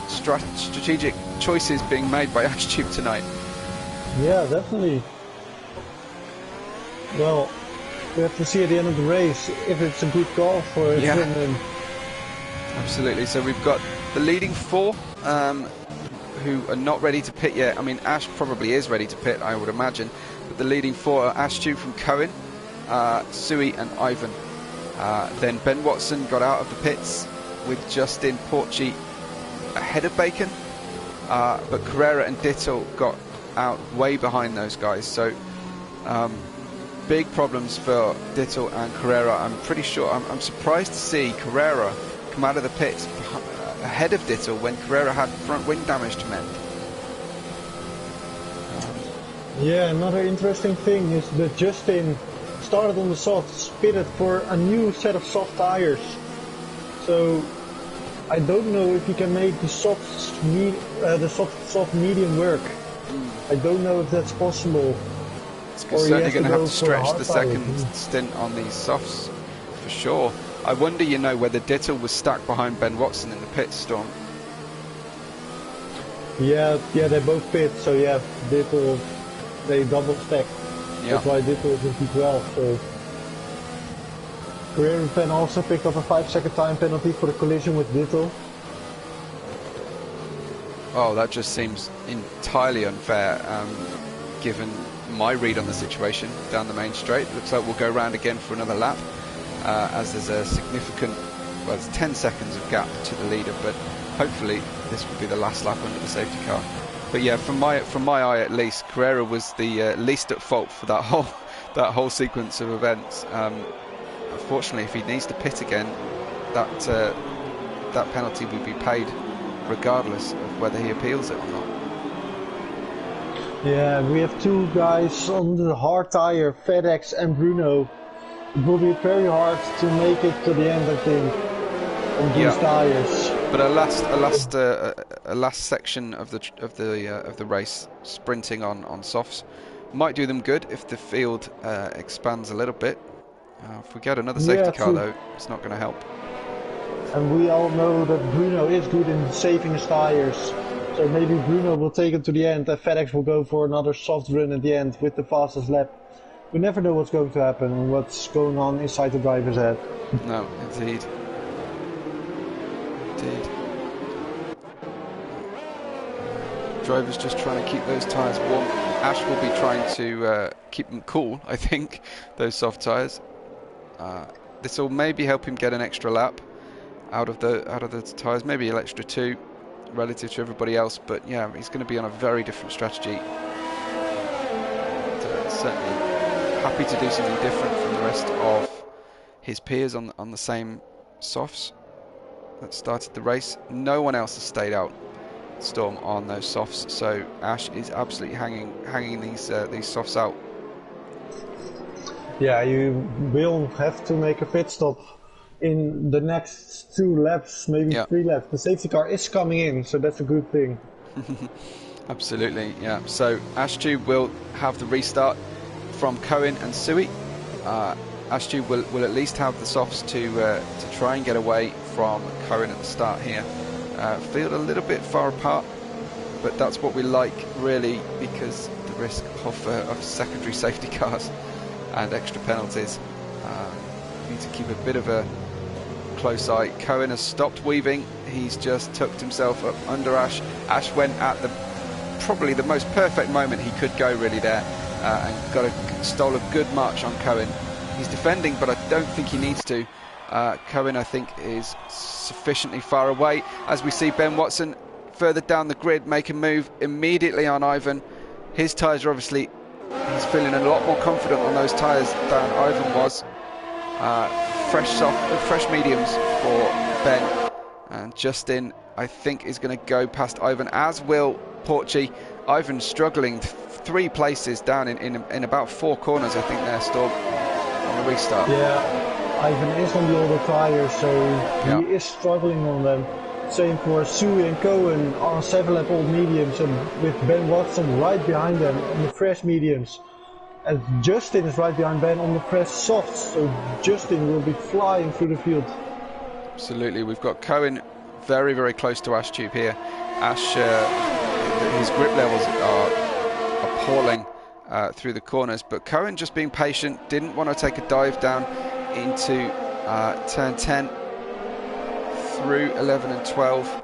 strategic choices being made by Ashtube tonight. Yeah, definitely. Well, we have to see at the end of the race if it's a good call for it. Yeah. Absolutely. So we've got the leading 4 who are not ready to pit yet. I mean, Ash probably is ready to pit, I would imagine. But the leading 4 are Ashtube from Cohen, Sui and Ivan. Then Ben Watson got out of the pits with Justin Porci ahead of Bacon. But Carrera and Dittel got out way behind those guys. So big problems for Dittel and Carrera. I'm pretty sure, I'm surprised to see Carrera come out of the pits ahead of Dittel when Carrera had front wing damage to mend. Yeah, another interesting thing is that Justin started on the softs, pitted for a new set of soft tires. So I don't know if he can make the soft medium work. I don't know if that's possible. It's certainly going to have to stretch the second stint on these softs for sure. I wonder, whether Dittel was stuck behind Ben Watson in the pit, Storm. Yeah, they both pit, so yeah, Dittel, they double stack. Yeah. That's why Dittel is in P12. So Carrera Fan also picked up a 5-second time penalty for the collision with Dittel. Oh, that just seems entirely unfair, given my read on the situation down the main straight. Looks like we'll go round again for another lap, as there's a significant, well, it's 10 seconds of gap to the leader, but hopefully this will be the last lap under the safety car. But yeah, from my eye at least, Carrera was the least at fault for that whole sequence of events. Unfortunately, if he needs to pit again, that penalty will be paid regardless of whether he appeals it or not. Yeah, we have 2 guys on the hard tire, FedEx and Bruno. It will be very hard to make it to the end, I think, on these tires. But a last section of the race, sprinting on softs, might do them good if the field expands a little bit. If we get another safety car though, it's not going to help. And we all know that Bruno is good in saving his tires. So maybe Bruno will take it to the end and FedEx will go for another soft run at the end with the fastest lap. We never know what's going to happen and what's going on inside the driver's head. No, indeed. Drivers just trying to keep those tyres warm. Ash will be trying to keep them cool, I think, those soft tyres. This will maybe help him get an extra lap out of the tyres, maybe an extra 2 relative to everybody else, but yeah, he's going to be on a very different strategy. Certainly happy to do something different from the rest of his peers on the same softs that started the race. No one else has stayed out, Storm, on those softs, so Ash is absolutely hanging these softs out. Yeah, you will have to make a pit stop in the next 2 laps, maybe 3 laps. The safety car is coming in, so that's a good thing. Absolutely, yeah. So Ashtube will have the restart from Cohen and Sui. Ashtube will at least have the softs to try and get away from Cohen at the start here. Field a little bit far apart, but that's what we like, really, because the risk of secondary safety cars and extra penalties. Need to keep a bit of a close eye. Cohen has stopped weaving. He's just tucked himself up under Ash. Ash went at probably the most perfect moment he could go, really, there, and stole a good march on Cohen. He's defending, but I don't think he needs to. Cohen, I think, is sufficiently far away. As we see Ben Watson further down the grid make a move immediately on Ivan. His tyres are obviously, he's feeling a lot more confident on those tyres than Ivan was. Fresh mediums for Ben. And Justin, I think, is going to go past Ivan, as will Porchy. Ivan struggling 3 places down in about 4 corners, I think, there, Storm, on the restart. Yeah, Ivan is on the older tyres, so he is struggling on them. Same for Sui and Cohen on 7-lap old mediums, and with Ben Watson right behind them on the fresh mediums. And Justin is right behind Ben on the fresh softs, so Justin will be flying through the field. Absolutely, we've got Cohen very, very close to Ashtube here. Ash, his grip levels are appalling through the corners, but Cohen just being patient, didn't want to take a dive down into turn 10 through 11 and 12,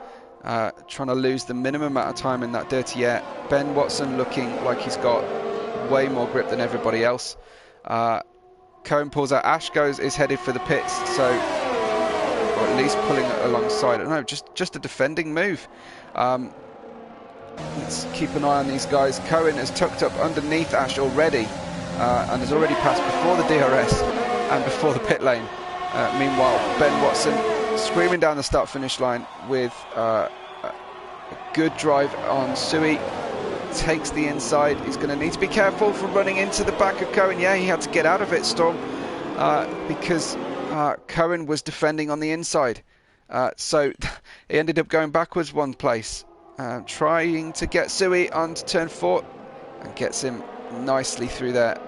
trying to lose the minimum amount of time in that dirty air. Ben Watson looking like he's got way more grip than everybody else. Cohen pulls out. Ash is headed for the pits, so, or at least pulling alongside. No, just a defending move. Let's keep an eye on these guys. Cohen has tucked up underneath Ash already, and has already passed before the DRS and before the pit lane. Meanwhile, Ben Watson screaming down the start-finish line with a good drive on Sui. Takes the inside. He's going to need to be careful from running into the back of Cohen. Yeah, he had to get out of it, Storm, because Cohen was defending on the inside. So he ended up going backwards 1 place, trying to get Sui onto turn 4, and gets him nicely through there.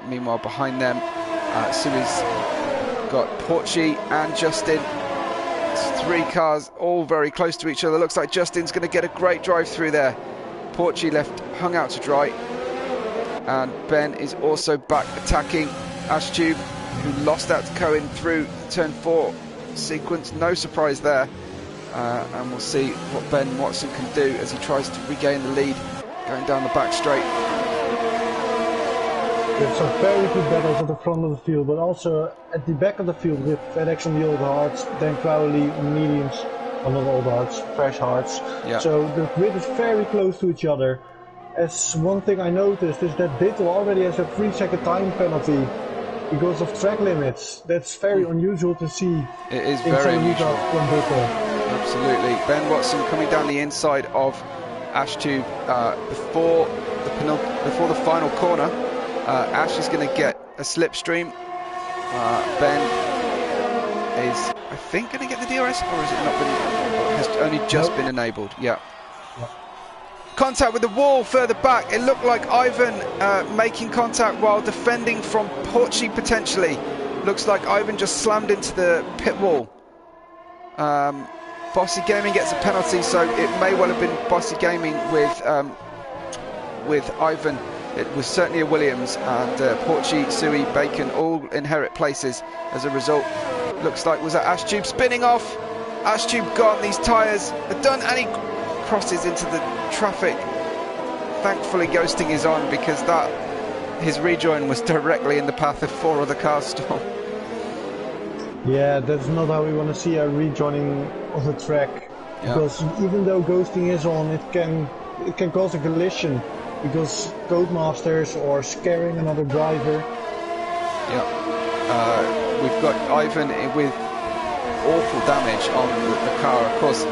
Meanwhile, behind them, Sui's got Porchy and Justin. It's 3 cars all very close to each other. Looks like Justin's going to get a great drive through there. Porchy left hung out to dry, and Ben is also back attacking Ashtube, who lost out to Cohen through turn 4 sequence. No surprise there, and we'll see what Ben Watson can do as he tries to regain the lead going down the back straight. There's some very good battles at the front of the field, but also at the back of the field with FedEx on the old hards, Dan Crowley on mediums. Well, not old hards, fresh hards. Yeah. So the grid is very close to each other. As one thing I noticed is that Dittel already has a 3-second time penalty because of track limits. That's very unusual to see. It is very unusual from Dittel. Absolutely. Ben Watson coming down the inside of Ashtube before the final corner. Ash is going to get a slipstream. Ben is, I think, going to get the DRS, or has it not been? Has only just been enabled. Yeah. Contact with the wall further back. It looked like Ivan making contact while defending from Porchy potentially. Looks like Ivan just slammed into the pit wall. Bossy Gaming gets a penalty, so it may well have been Bossy Gaming with Ivan. It was certainly a Williams, and Porchy, Sui, Bacon all inherit places as a result. Looks like, was that Ashtube spinning off? Ashtube gone. These tyres are done, and he crosses into the traffic. Thankfully, ghosting is on, because his rejoin was directly in the path of 4 other cars. Still. Yeah, that's not how we want to see a rejoining of the track. Yeah. Because even though ghosting is on, it can cause a collision, because Codemasters or scaring another driver. Yeah. We've got Ivan with awful damage on the car. Of course,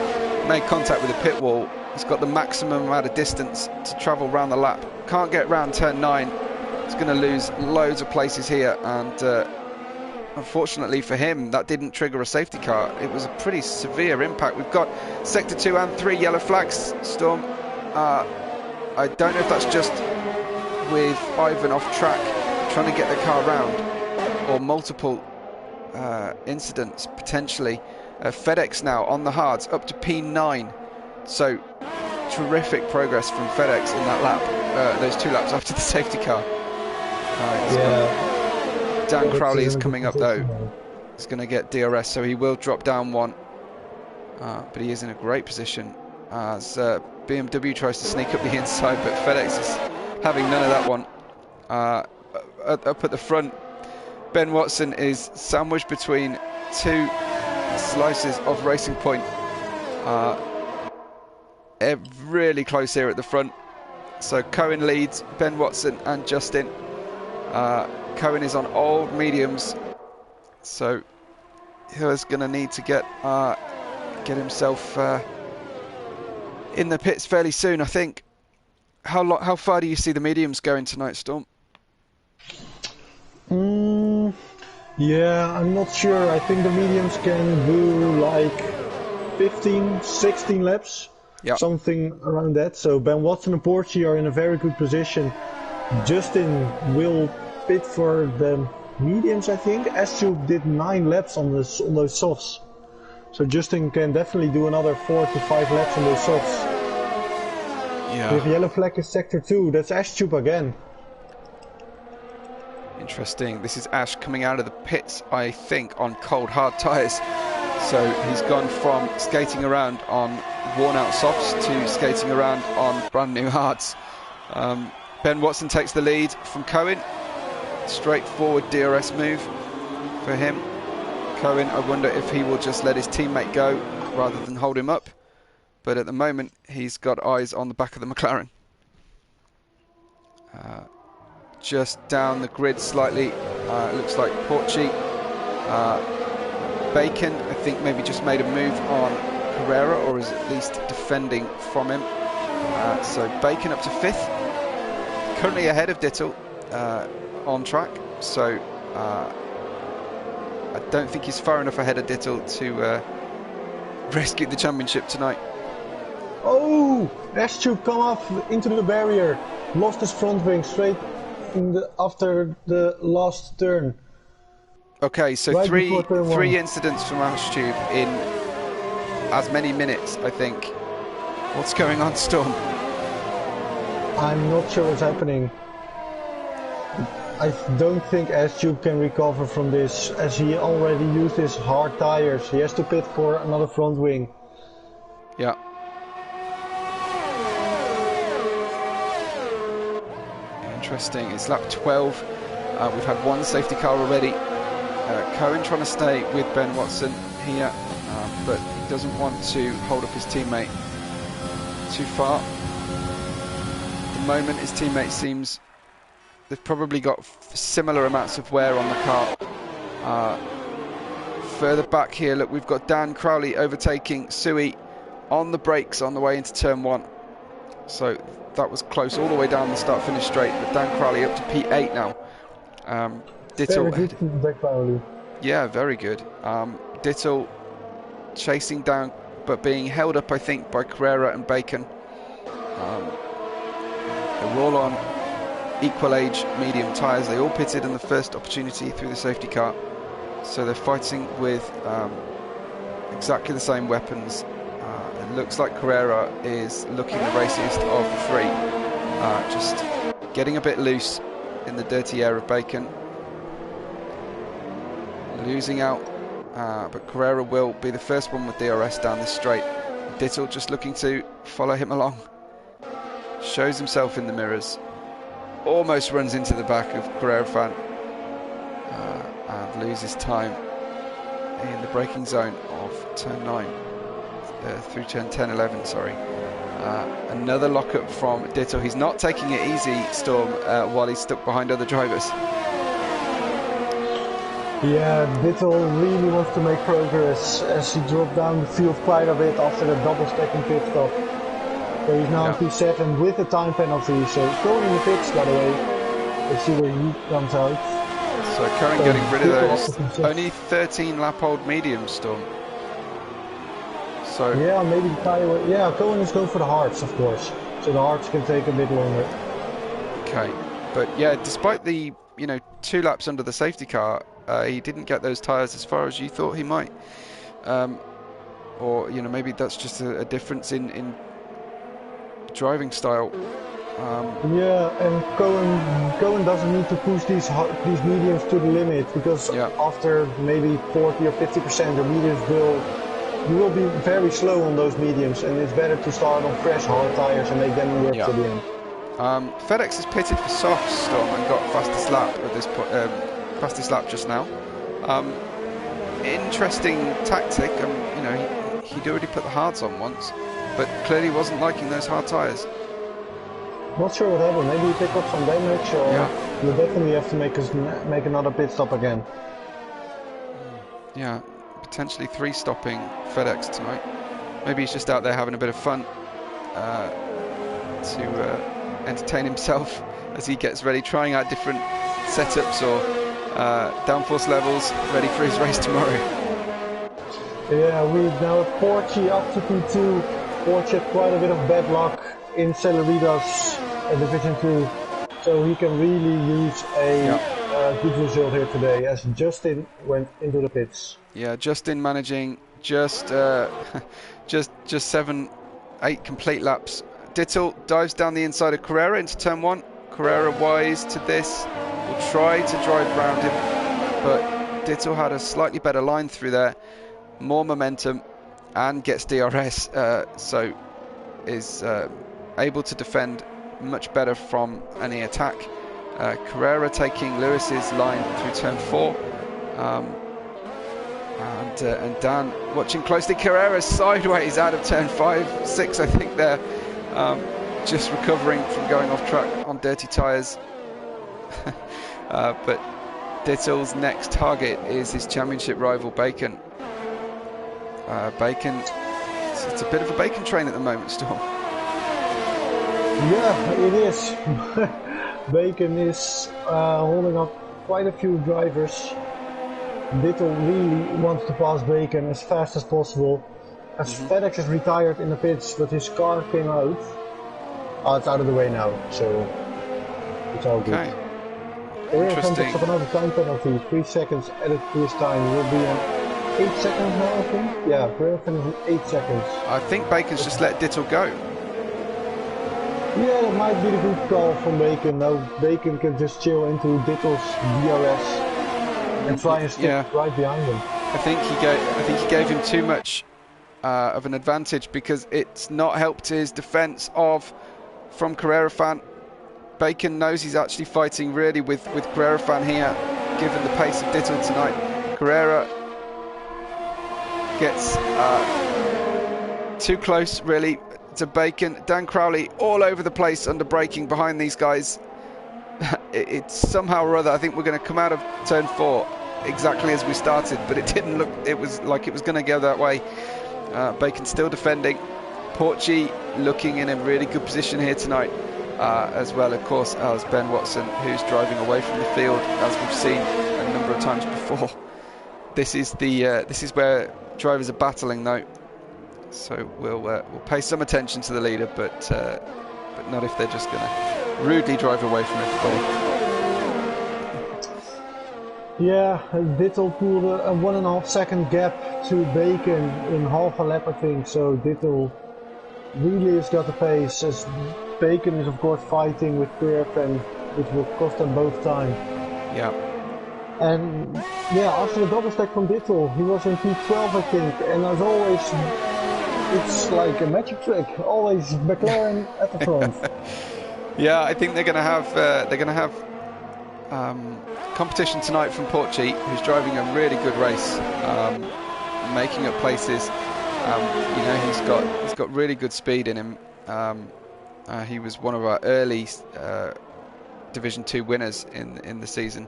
made contact with the pit wall. He's got the maximum amount of distance to travel round the lap. Can't get round turn 9. He's going to lose loads of places here, and unfortunately for him, that didn't trigger a safety car. It was a pretty severe impact. We've got sector 2 and 3 yellow flags, Storm. I don't know if that's just with Ivan off track trying to get the car round, or multiple incidents potentially. FedEx now on the hards up to P9, so terrific progress from FedEx in that lap, those 2 laps after the safety car. Dan Crowley is coming up though. He's going to get DRS, so he will drop down 1, but he is in a great position as BMW tries to sneak up the inside, but FedEx is having none of that one. Up at the front, Ben Watson is sandwiched between 2 slices of Racing Point. Really close here at the front. So Cohen leads Ben Watson and Justin. Cohen is on old mediums, so he's going to need to get himself in the pits fairly soon, I think. How far do you see the mediums going tonight, Storm? Yeah, I'm not sure. I think the mediums can do like 15, 16 laps, something around that. So Ben Watson and Porchy are in a very good position. Justin will pit for the mediums, I think. S-Tube did 9 laps on those softs. So Justin can definitely do another 4 to 5 laps on those softs. Yeah. If yellow flag is sector 2, that's S-Tube again. Interesting. This is Ash coming out of the pits, I think, on cold, hard tyres. So he's gone from skating around on worn-out softs to skating around on brand-new hards. Ben Watson takes the lead from Cohen. Straightforward DRS move for him. Cohen, I wonder if he will just let his teammate go rather than hold him up. But at the moment, he's got eyes on the back of the McLaren. Just down the grid slightly, it looks like Porchy. Bacon, I think, maybe just made a move on Carrera, or is at least defending from him. So Bacon up to 5th. Currently ahead of Dittel on track. So I don't think he's far enough ahead of Dittel to rescue the championship tonight. Oh! S-Tube come up into the barrier. Lost his front wing straight after the last turn. Okay, so right three incidents from S-Tube in as many minutes, I think. What's going on, Storm? I'm not sure what's happening. I don't think S-Tube can recover from this, as he already used his hard tires. He has to pit for another front wing. Yeah. Interesting. It's lap 12. We've had 1 safety car already. Cohen trying to stay with Ben Watson here, but he doesn't want to hold up his teammate too far. At the moment, his teammate seems... They've probably got similar amounts of wear on the car. Further back here, look, we've got Dan Crowley overtaking Sui on the brakes on the way into turn 1. So that was close all the way down the start-finish straight, but Dan Crowley up to P8 now. Dittel, very good from Dan Crowley. Yeah, very good. Dittel chasing down, but being held up, I think, by Carrera and Bacon. They're all on equal age medium tyres. They all pitted in the first opportunity through the safety car, so they're fighting with exactly the same weapons. It looks like Carrera is looking the raciest of the 3, just getting a bit loose in the dirty air of Bacon, losing out, but Carrera will be the first one with DRS down this straight. Dittel just looking to follow him along, shows himself in the mirrors, almost runs into the back of Carrera fan, and loses time in the braking zone of turn 9 through turn 10, 11, sorry. Another lockup from Dittel. He's not taking it easy, Storm, while he's stuck behind other drivers. Yeah, Dittel really wants to make progress as he dropped down the field quite a bit after the double stacking pit stop. So he's now on P7 with a time penalty, so going in the pits, by the way. Let's see where he comes out. So Cohen getting rid of those only 13 lap old mediums, Storm. So yeah, maybe the tire. Yeah, Cohen is going for the hards, of course. so the hards can take a bit longer. Okay, but yeah, despite the 2 laps under the safety car, he didn't get those tyres as far as you thought he might. Or maybe that's just a difference in driving style. Yeah, and Cohen doesn't need to push these mediums to the limit, because after maybe 40 or 50%, the mediums you will be very slow on those mediums, and it's better to start on fresh hard tires and make them work to the end. FedEx has pitted for soft, Storm, and got fastest lap at this point. Fastest lap just now. Interesting tactic. He'd already put the hards on once, but clearly wasn't liking those hard tyres. Not sure what happened. Maybe he picked up some damage, or you definitely have to make another pit stop again. Yeah, potentially 3-stopping FedEx tonight. Maybe he's just out there having a bit of fun to entertain himself as he gets ready, trying out different setups or downforce levels, ready for his race tomorrow. Yeah, we now have Porsche up to P2. Porsche had quite a bit of bad luck in Celeritas Division 2, so he can really use a good result here today, as Justin went into the pits. Yeah, Justin managing just 7-8 complete laps. Dittel dives down the inside of Carrera into turn 1. Carrera wise to this, will try to drive around him, but Dittel had a slightly better line through there, more momentum, and gets DRS, so is able to defend much better from any attack. Carrera taking Lewis's line through turn 4, and Dan watching closely. Carrera sideways out of turn 5, 6 I think there, just recovering from going off track on dirty tyres. But Dittel's next target is his championship rival Bacon. Bacon, it's a bit of a Bacon train at the moment, Storm. Yeah, it is. Bacon is holding up quite a few drivers. Dittel really wants to pass Bacon as fast as possible. As FedEx is retired in the pits, but his car came out. It's out of the way now, so it's all good. Okay. Interesting. Picks up another time penalty. 3 seconds added to his time. Will be on 8 seconds now, I think. Yeah, Carrera finished 8 seconds. I think Bacon's just let Dittel go. Yeah, that might be the good call from Bacon. Now Bacon can just chill into Dittel's DRS and try and stick right behind him. I think he gave him too much of an advantage, because it's not helped his defence from Carrera fan. Bacon knows he's actually fighting really with Carrera fan here, given the pace of Dittel tonight. Carrera gets too close really to Bacon. Dan Crowley all over the place under braking behind these guys. It's somehow or other, I think we're going to come out of turn 4 exactly as we started, but it didn't look, it was like it was going to go that way. Bacon still defending. Porsche looking in a really good position here tonight, as well, of course, as Ben Watson, who's driving away from the field, as we've seen a number of times before. This is where drivers are battling, though. So we'll pay some attention to the leader, but not if they're just going to rudely drive away from everybody. Yeah, Dittel pulled a 1.5 second gap to Bacon in half a lap, I think. So Dittel really has got the pace, as Bacon is of course fighting with Pierre-Pen, which will cost them both time. Yeah. And yeah, after the double stack from Dittel, he was in P12 I think, and as always, it's like a magic trick. Always McLaren at the front. Yeah, I think they're going to have competition tonight from Porsche, who's driving a really good race, making up places. He's got really good speed in him. He was one of our early Division 2 winners in the season.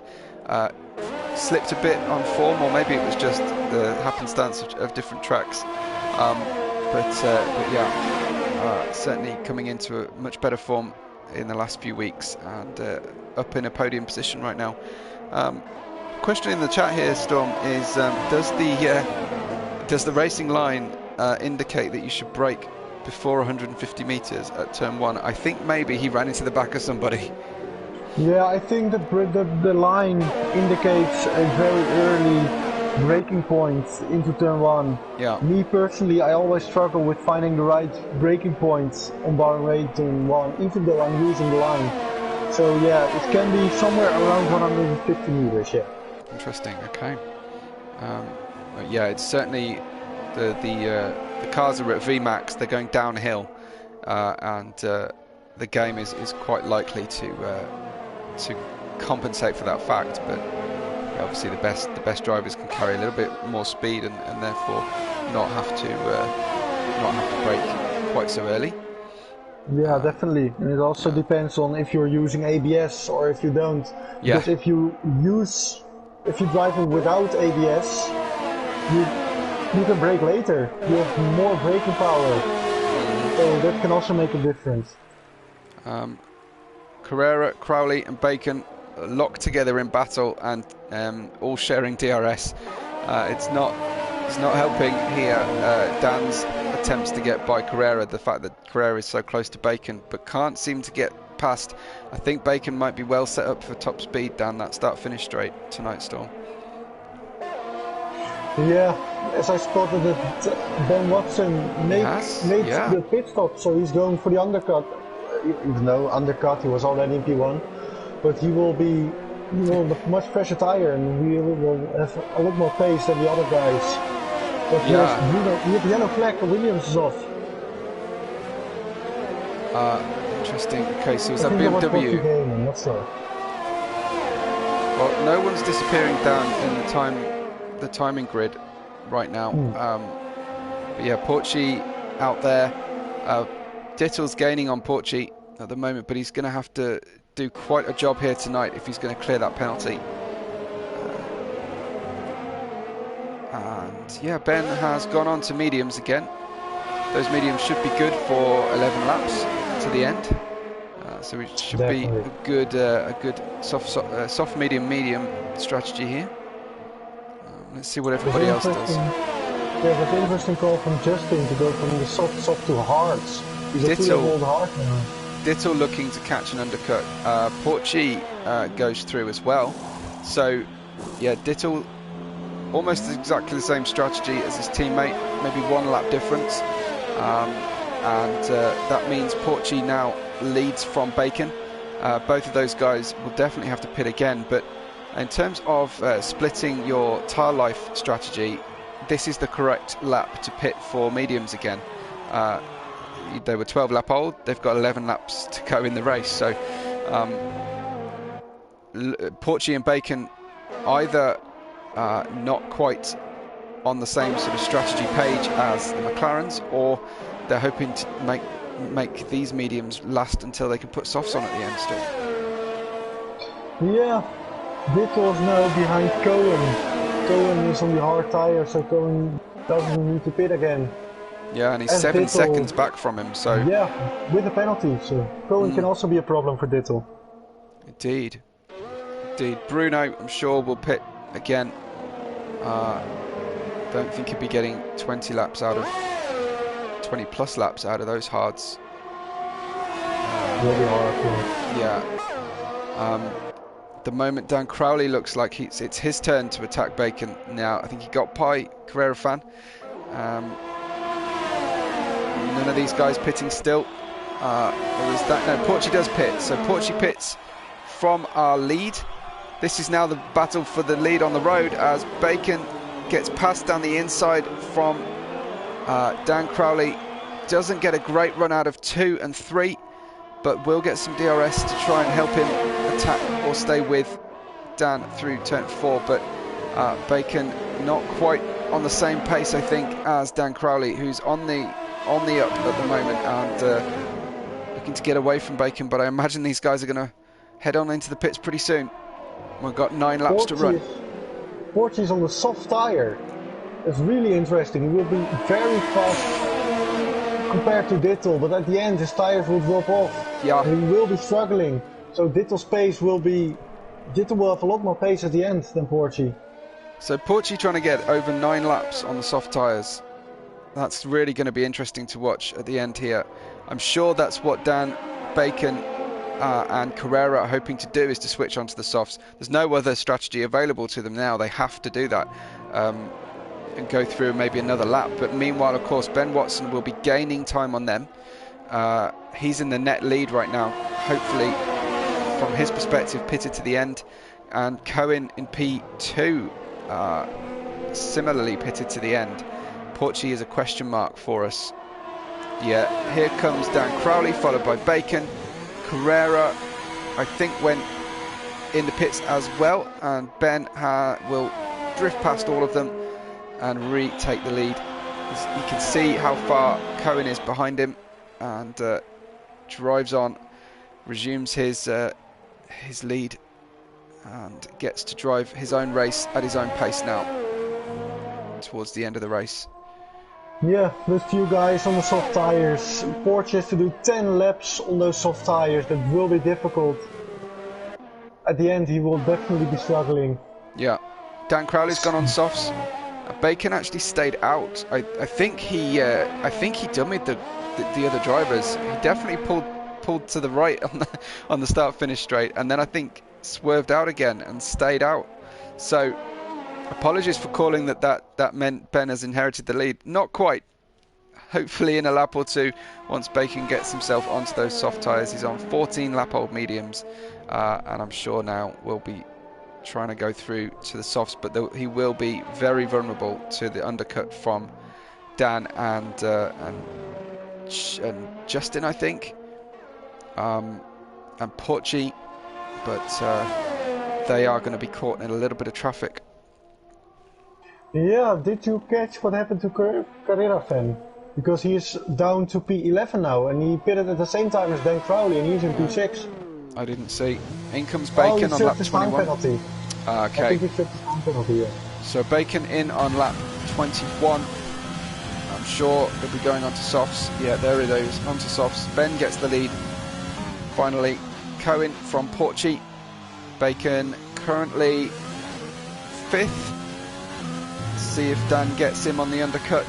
Slipped a bit on form, or maybe it was just the happenstance of different tracks. But yeah, certainly coming into a much better form in the last few weeks, and up in a podium position right now. Question in the chat here, Storm, is does the racing line indicate that you should brake before 150 meters at turn 1. I think maybe he ran into the back of somebody. Yeah, I think the line indicates a very early braking point into turn 1. Yeah. Me personally, I always struggle with finding the right braking points on Bahrain turn 1, even though I'm using the line. So yeah, it can be somewhere around 150 meters, yeah. Interesting, okay. Yeah, it's certainly the cars are at VMAX, they're going downhill, and the game is quite likely to compensate for that fact, but obviously the best drivers can carry a little bit more speed and therefore not have to brake quite so early. Yeah, definitely. And it also depends on if you're using ABS or if you don't. Yeah. Because if you drive without ABS, you can brake later. You have more braking power. So that can also make a difference. Carrera, Crowley and Bacon locked together in battle and all sharing DRS. It's not helping here. Dan's attempts to get by Carrera, the fact that Carrera is so close to Bacon but can't seem to get past. I think Bacon might be well set up for top speed down that start-finish straight tonight, Storm. Yeah, as I spotted that Ben Watson made the pit stop, so he's going for the undercut. Even though undercut, he was already in P1, but he will have much fresher tire and he will have a lot more pace than the other guys. But he has yellow flag, Williams is off. Interesting. Okay, so is that BMW? Game, I'm not sure. Well, no one's disappearing down in the timing grid right now. But yeah, Porchy out there. Dittle's gaining on Porchy at the moment, but he's going to have to do quite a job here tonight if he's going to clear that penalty. And yeah, Ben has gone on to mediums again. Those mediums should be good for 11 laps to the end. So it should be a good soft medium strategy here. Let's see what everybody else does. Yeah, that's an interesting call from Justin to go from the soft to hards. He's a full old hard now. Dittle looking to catch an undercut. Porchy goes through as well. So yeah, Dittle almost exactly the same strategy as his teammate, maybe 1 lap difference. And that means Porchy now leads from Bacon. Both of those guys will definitely have to pit again, but in terms of splitting your tyre life strategy, this is the correct lap to pit for mediums again. They were 12 lap old, they've got 11 laps to go in the race, so Porchy and Bacon either not quite on the same sort of strategy page as the McLarens, or they're hoping to make these mediums last until they can put softs on at the end still. Yeah, Dittle's now behind Cohen. Cohen is on the hard tyre, so Cohen doesn't need to pit again. Yeah, and he's 7 seconds back from him, so... Yeah, with a penalty, so Cohen can also be a problem for Dittle. Indeed. Bruno, I'm sure, will pit again. Don't think he'll be getting 20 laps out of... 20 plus laps out of those hards. Really hard, yeah. The moment Dan Crowley looks like it's his turn to attack Bacon now. I think he got Pi, Carrera fan. None of these guys pitting still. No, Porchy does pit. So Porchy pits from our lead. This is now the battle for the lead on the road as Bacon gets passed down the inside from Dan Crowley. Doesn't get a great run out of 2 and 3, but will get some DRS to try and help him attack or stay with Dan through turn 4. But Bacon not quite on the same pace, I think, as Dan Crowley, who's on the up at the moment and looking to get away from Bacon. But I imagine these guys are going to head on into the pits pretty soon. We've got 9 laps to run. Porchy's on the soft tyre. It's really interesting. He will be very fast compared to Dittle, but at the end his tyres will drop off. Yeah. And he will be struggling. So Dittle's pace will be... Dittle will have a lot more pace at the end than Porchy. So Porchy trying to get over 9 laps on the soft tyres. That's really going to be interesting to watch at the end here. I'm sure that's what Dan, Bacon and Carrera are hoping to do, is to switch onto the softs. There's no other strategy available to them now. They have to do that and go through maybe another lap. But meanwhile, of course, Ben Watson will be gaining time on them. He's in the net lead right now, hopefully, from his perspective, pitted to the end. And Cohen in P2, similarly pitted to the end. Porchy is a question mark for us. Yeah, here comes Dan Crowley, followed by Bacon. Carrera, I think, went in the pits as well, and Ben will drift past all of them and retake the lead. You can see how far Cohen is behind him, and drives on, resumes his lead, and gets to drive his own race at his own pace now towards the end of the race. Yeah, those few guys on the soft tires. Porsche has to do 10 laps on those soft tires. That will be difficult. At the end, he will definitely be struggling. Yeah, Dan Crowley's gone on softs. Bacon actually stayed out. I think he dummied the other drivers. He definitely pulled to the right on the start-finish straight, and then I think swerved out again and stayed out. So apologies for calling that meant Ben has inherited the lead. Not quite. Hopefully in a lap or two, once Bacon gets himself onto those soft tyres. He's on 14 lap-old mediums, and I'm sure now we'll be trying to go through to the softs, but he will be very vulnerable to the undercut from Dan and Justin, I think, and Porchy, but they are going to be caught in a little bit of traffic. Yeah, did you catch what happened to Carrera fan? Because he is down to P11 now, and he pitted at the same time as Dan Crowley, and he's in P6. I didn't see. In comes Bacon on lap 21. Penalty. Okay. I think he tripped his time penalty, yeah. So Bacon in on lap 21. I'm sure he'll be going on to softs. Yeah, there it is, onto softs. Ben gets the lead. Finally, Cohen from Porchy. Bacon currently 5th. See if Dan gets him on the undercut.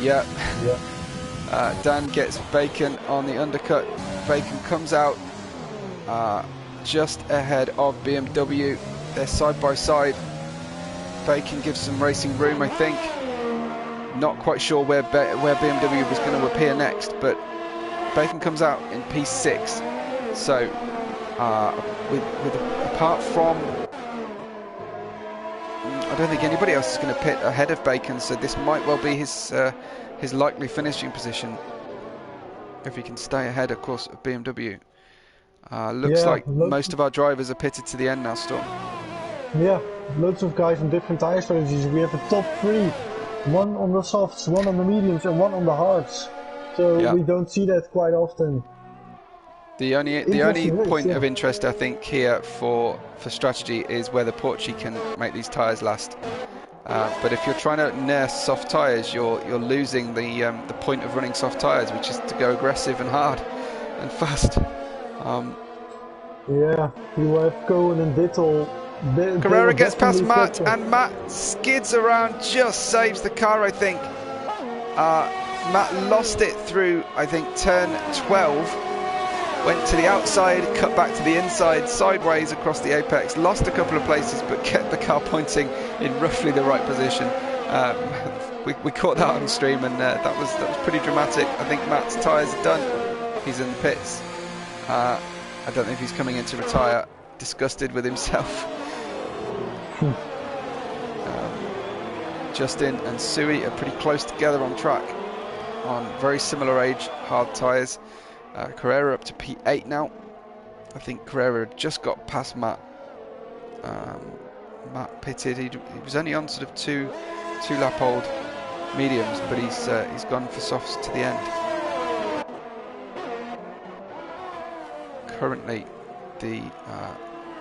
Yeah. Dan gets Bacon on the undercut. Bacon comes out just ahead of BMW. They're side by side. Bacon gives some racing room, I think. Not quite sure where BMW was going to appear next, but Bacon comes out in P6. So, apart from, I don't think anybody else is going to pit ahead of Bacon, so this might well be his likely finishing position if he can stay ahead, of course, of BMW. Looks like most of our drivers are pitted to the end now, Storm. Yeah, loads of guys on different tire strategies. We have a top 3, one on the softs, one on the mediums, and one on the hards. So we don't see that quite often. The only point of interest, I think, here for strategy is whether Porchy can make these tyres last. But if you're trying to nurse soft tyres, you're losing the point of running soft tyres, which is to go aggressive and hard and fast. Yeah, you have Cohen and Dittel. Carrera gets past Matt, and Matt skids around, just saves the car, I think. Matt lost it through, I think, turn 12. Went to the outside, cut back to the inside, sideways across the apex, lost a couple of places, but kept the car pointing in roughly the right position. We caught that on stream, and that was pretty dramatic. I think Matt's tyres are done. He's in the pits. I don't know if he's coming in to retire, disgusted with himself. Justin and Sui are pretty close together on track, on very similar age, hard tyres. Carrera up to P8 now. I think Carrera just got past Matt. Matt pitted. He was only on sort of two lap old mediums, but he's gone for softs to the end. Currently, the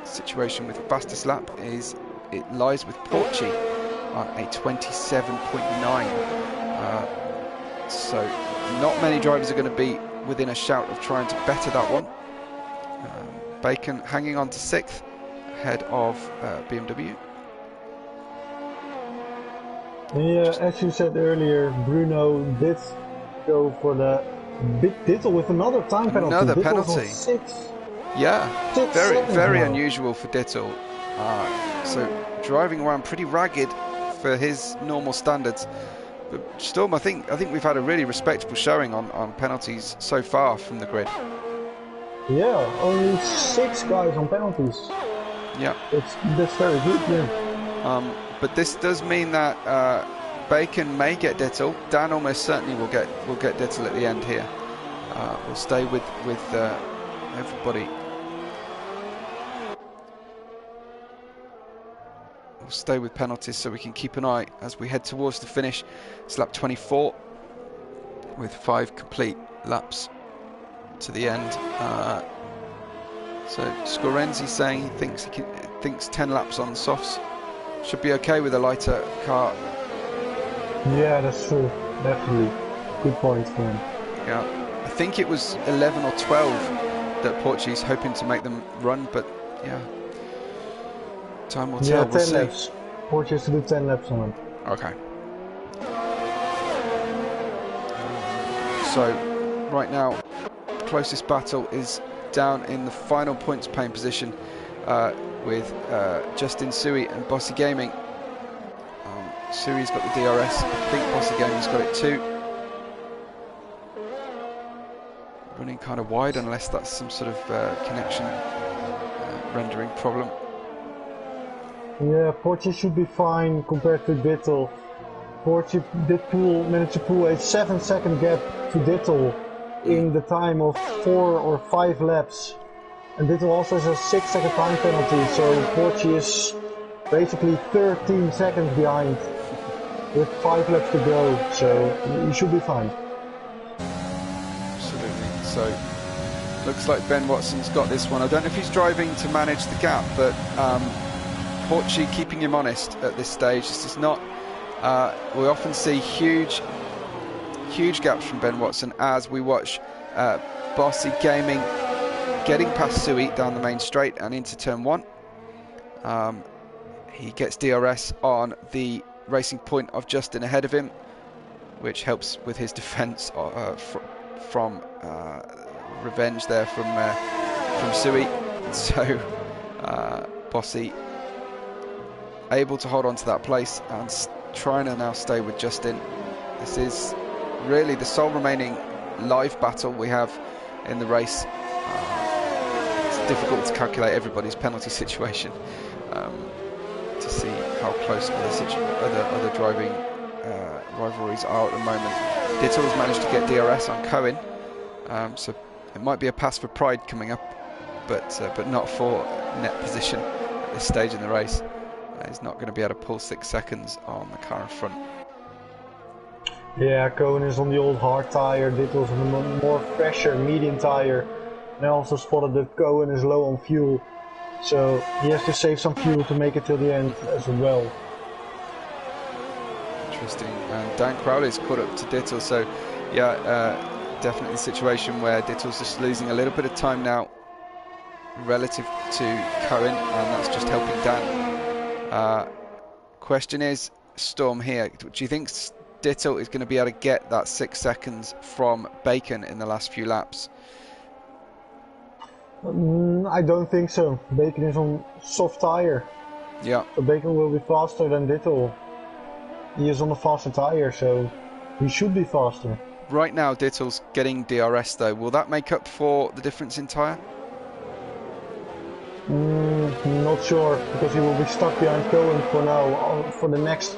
situation with fastest lap is it lies with Porchy on a 27.9. So not many drivers are going to be within a shout of trying to better that one. Bacon hanging on to 6th ahead of BMW. Yeah, as you said earlier, Bruno did go for the big Dittel with another time penalty. Another Dittel's on penalty. Yeah, six very, seconds very now. unusual for Dittel. So driving around pretty ragged for his normal standards. But Storm, I think we've had a really respectable showing on penalties so far from the grid. Yeah, only 6 guys on penalties. Yeah. That's very good, yeah. But this does mean that Bacon may get Dittel. Dan almost certainly will get Dittel at the end here. We'll stay with everybody. We'll stay with penalties so we can keep an eye as we head towards the finish. It's lap 24 with 5 complete laps to the end. So Scorenzi saying he thinks 10 laps on the softs should be okay with a lighter car. Yeah, that's true. Definitely. Good point for him. Yeah, I think it was 11 or 12 that Portuguese hoping to make them run, but yeah, time will tell. Yeah, We'll 10 see. laps. Portuguese to do 10 laps on him. Okay. So right now, closest battle is down in the final points paying position with Justin Sui and Bossy Gaming. Sui's got the DRS. I think Bossy Gaming's got it too. Running kind of wide unless that's some sort of connection rendering problem. Yeah, Portuguese should be fine compared to Dittel. Portuguese did manage to pull a 7-second gap to Dittel in the time of 4 or 5 laps. And Dittel also has a 6-second time penalty, so Portuguese is basically 13 seconds behind with 5 laps to go, so you should be fine. Absolutely. So looks like Ben Watson's got this one. I don't know if he's driving to manage the gap, but Portuguese keeping him honest at this stage. This is not. We often see huge gaps from Ben Watson as we watch Bossy Gaming getting past Sui down the main straight and into turn 1. He gets DRS on the racing point of Justin ahead of him, which helps with his defence from revenge there from Sui. So Bossy able to hold on to that place and trying to now stay with Justin. This is really the sole remaining live battle we have in the race. It's difficult to calculate everybody's penalty situation to see how close other driving rivalries are at the moment. Dittel has managed to get DRS on Cohen, so it might be a pass for pride coming up, but not for net position at this stage in the race. He's not going to be able to pull 6 seconds on the car in front. Yeah, Cohen is on the old hard tyre, Dittel's on the more fresher medium tyre. And I also spotted that Cohen is low on fuel, so he has to save some fuel to make it till the end as well. Interesting. And Dan Crowley's caught up to Dittel, so yeah, definitely a situation where Dittel's just losing a little bit of time now relative to Cohen, and that's just helping Dan. Question is, Storm here, do you think Dittel is going to be able to get that 6 seconds from Bacon in the last few laps? I don't think so. Bacon is on soft tyre. Yeah. So Bacon will be faster than Dittel. He is on a faster tyre, so he should be faster. Right now, Dittel's getting DRS though. Will that make up for the difference in tyre? Not sure, because he will be stuck behind Cohen for now. For the next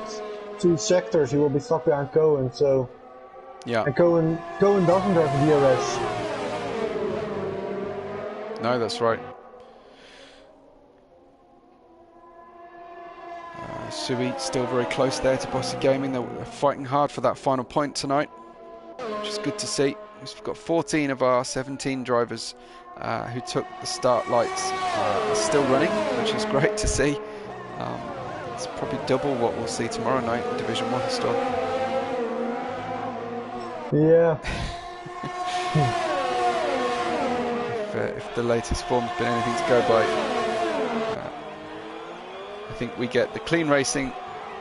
2 sectors, he will be stuck behind Cohen. So, yeah. And Cohen doesn't have DRS. No, that's right. Sui still very close there to Bossy Gaming. They're fighting hard for that final point tonight, which is good to see. We've got 14 of our 17 drivers who took the start lights still running, which is great to see. It's probably double what we'll see tomorrow night in Division 1 Storm. Yeah. If the latest form's been anything to go by, I think we get the clean racing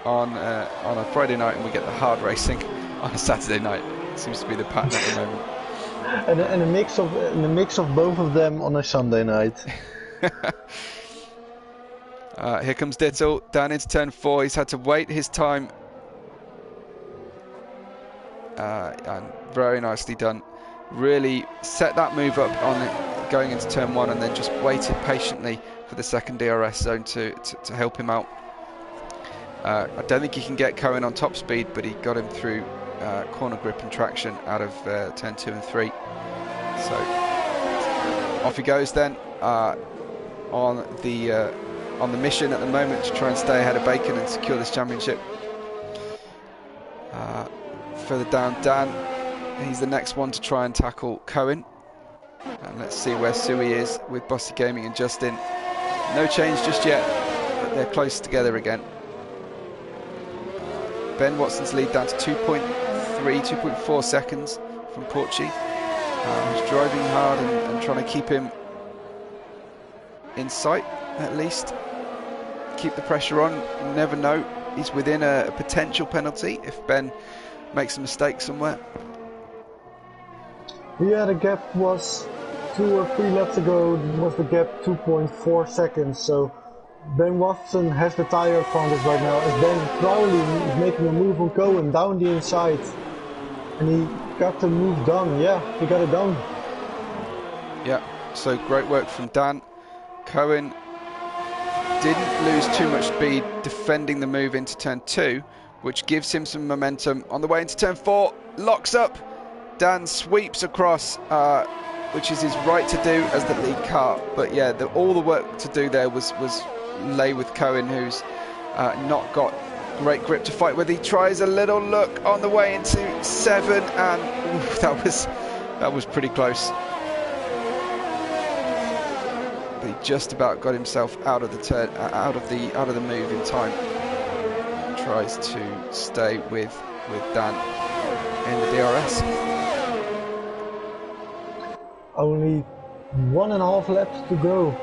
on a Friday night, and we get the hard racing on a Saturday night. It seems to be the pattern at the moment. And a mix of both of them on a Sunday night. Here comes Dittel down into turn 4. He's had to wait his time, and very nicely done. Really set that move up on it, going into turn 1, and then just waited patiently for the second DRS zone to help him out. I don't think he can get Cohen on top speed, but he got him through corner grip and traction out of turn 2 and 3. So off he goes then on the mission at the moment to try and stay ahead of Bacon and secure this championship. Further down, Dan, he's the next one to try and tackle Cohen. And let's see where Sui is with Bossy Gaming and Justin. No change just yet, but they're close together again. Ben Watson's lead down to 2.3, 2.4 seconds from Porchy. He's driving hard and trying to keep him in sight, at least. Keep the pressure on. You never know. He's within a potential penalty if Ben makes a mistake somewhere. Yeah, the gap was 2 or 3 laps ago, was the gap 2.4 seconds, so Ben Watson has the tire advantage right now, as Ben Crowley is making a move on Cohen down the inside, and he got the move done. Yeah, he got it done. Yeah, so great work from Dan. Cohen didn't lose too much speed defending the move into turn 2, which gives him some momentum. On the way into turn 4, locks up. Dan sweeps across, which is his right to do as the lead car. But yeah, all the work to do there was lay with Cohen, who's not got great grip to fight with. He tries a little look on the way into 7, and oof, that was pretty close. But he just about got himself out of the turn, out of the move in time. Tries to stay with Dan in the DRS. Only 1.5 laps to go.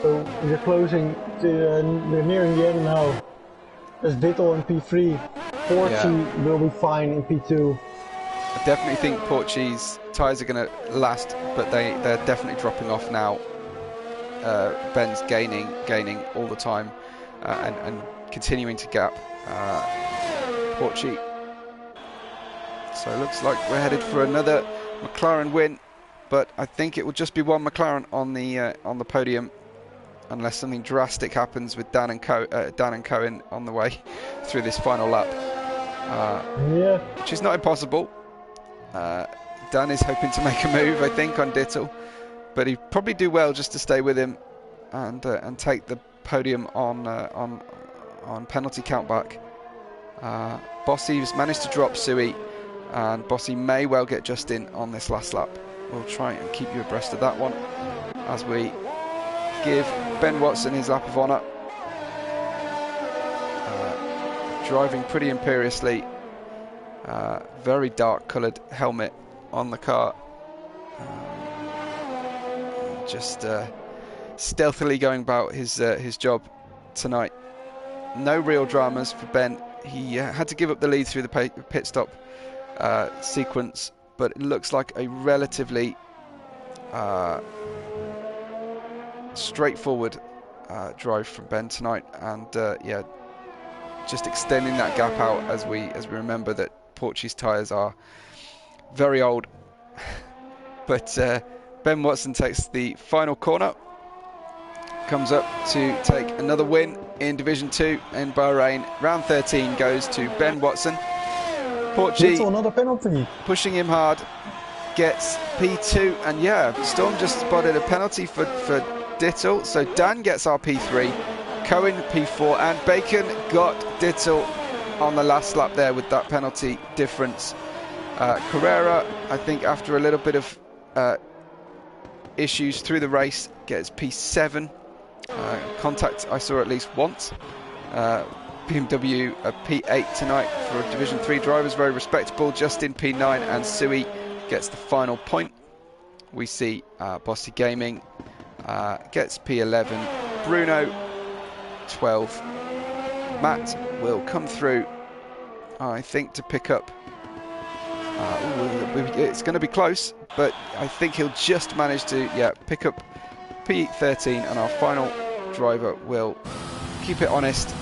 So we're closing to, we're nearing the end now. There's Dittel in P3. Porchy will be fine in P2. I definitely think Porchy's tyres are going to last, but they're definitely dropping off now. Ben's gaining all the time and continuing to gap Porchy. So it looks like we're headed for another McLaren win, but I think it will just be one McLaren on the podium, unless something drastic happens with Dan and Cohen on the way through this final lap. Yeah, which is not impossible. Dan is hoping to make a move, I think, on Dittel, but he'd probably do well just to stay with him and take the podium on penalty count back. Bossy's managed to drop Sui, and Bossy may well get Justin on this last lap. We'll try and keep you abreast of that one as we give Ben Watson his lap of honour. Driving pretty imperiously. Very dark coloured helmet on the car. Just stealthily going about his job tonight. No real dramas for Ben. He had to give up the lead through the pit stop sequence, but it looks like a relatively straightforward drive from Ben tonight, and yeah, just extending that gap out as we remember that Porchy's tyres are very old. But Ben Watson takes the final corner, comes up to take another win in Division 2 in Bahrain. Round 13 goes to Ben Watson. Porchy, another penalty, pushing him hard, gets P2, and yeah, Storm just spotted a penalty for Dittel, so Dan gets our P3, Cohen P4, and Bacon got Dittel on the last lap there with that penalty difference. Carrera, I think after a little bit of issues through the race, gets P7. Contact I saw at least once. BMW a P8 tonight for Division 3 drivers, very respectable. Justin P9, and Sui gets the final point. We see Bossy Gaming gets P11, Bruno 12, Matt will come through, I think, to pick up. It's going to be close, but I think he'll just manage to, pick up P13, and our final driver will keep it honest.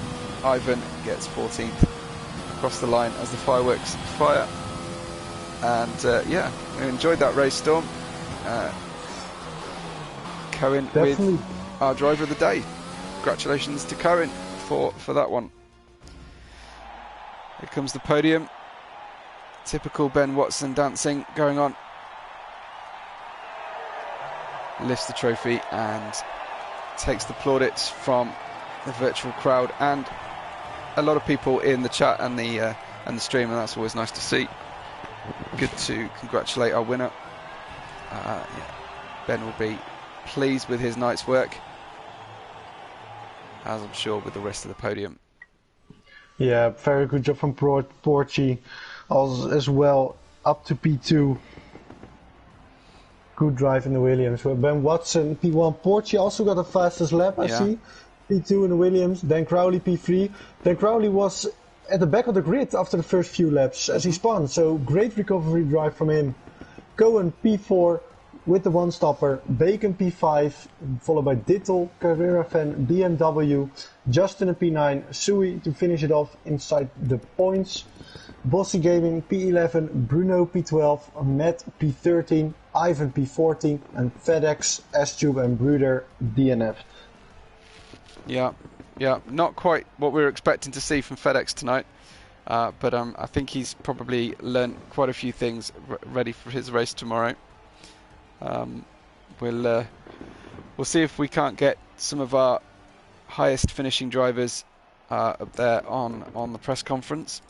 Ivan gets 14th across the line as the fireworks fire. And we enjoyed that race, Storm. Cohen Definitely. with our driver of the day. Congratulations to Cohen for that one. Here comes the podium. Typical Ben Watson dancing going on. Lifts the trophy and takes the plaudits from the virtual crowd and a lot of people in the chat and the stream, and that's always nice to see. Good to congratulate our winner. Ben will be pleased with his night's work, as I'm sure with the rest of the podium. Yeah, very good job from Porchy as well, up to P2. Good drive in the Williams. Ben Watson, P1. Porchy also got the fastest lap, I see. P2 in the Williams. Dan Crowley, P3. Dan Crowley was at the back of the grid after the first few laps as he spun, so great recovery drive from him. Cohen, P4 with the one-stopper. Bacon, P5, followed by Dittel, Carrera Fan, BMW. Justin in P9. Sui to finish it off inside the points. Bossy Gaming, P11. Bruno, P12. Matt, P13. Ivan, P14. And FedEx, S-Tube and Bruder, DNF. Yeah, not quite what we were expecting to see from FedEx tonight, but I think he's probably learnt quite a few things ready for his race tomorrow. We'll see if we can't get some of our highest finishing drivers up there on the press conference.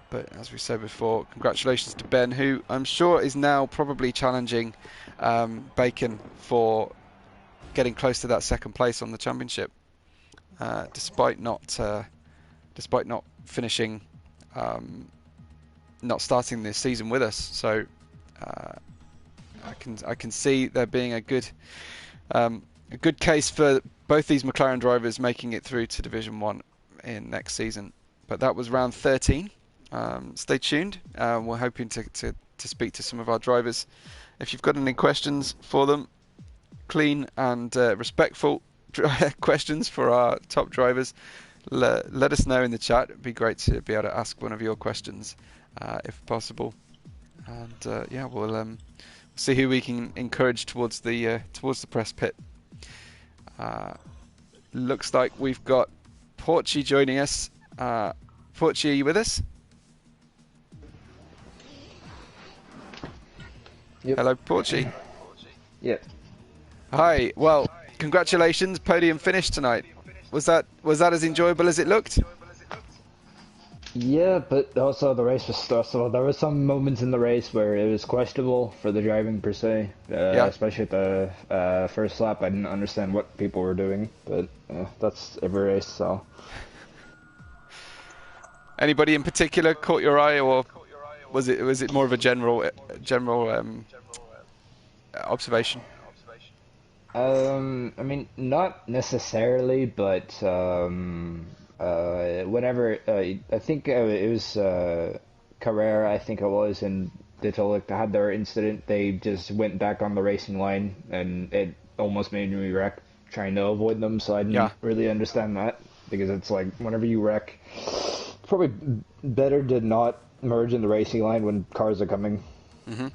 But as we said before, congratulations to Ben, who I'm sure is now probably challenging Bacon for getting close to that second place on the championship, despite not finishing, not starting this season with us. So I can see there being a good case for both these McLaren drivers making it through to Division 1 in next season. But that was round 13. Stay tuned. We're hoping to speak to some of our drivers. If you've got any questions for them, clean and respectful questions for our top drivers, let us know in the chat. It'd be great to be able to ask one of your questions if possible, and we'll see who we can encourage towards the press pit. Looks like we've got Porchy joining us. Porchy, are you with us? Yep. Hello, Porchy. Yep. Hi. Well, congratulations, podium finish tonight. Was that as enjoyable as it looked? Yeah, but also the race was stressful. There were some moments in the race where it was questionable for the driving per se, especially at the first lap. I didn't understand what people were doing, but that's every race. So, anybody in particular caught your eye, or was it more of a general observation? I mean, not necessarily, but whenever I think it was Carrera, I think it was, and Dittel had their incident, they just went back on the racing line, and it almost made me wreck trying to avoid them. So I didn't really understand that, because it's like whenever you wreck, it's probably better to not merge in the racing line when cars are coming. Mm-hmm.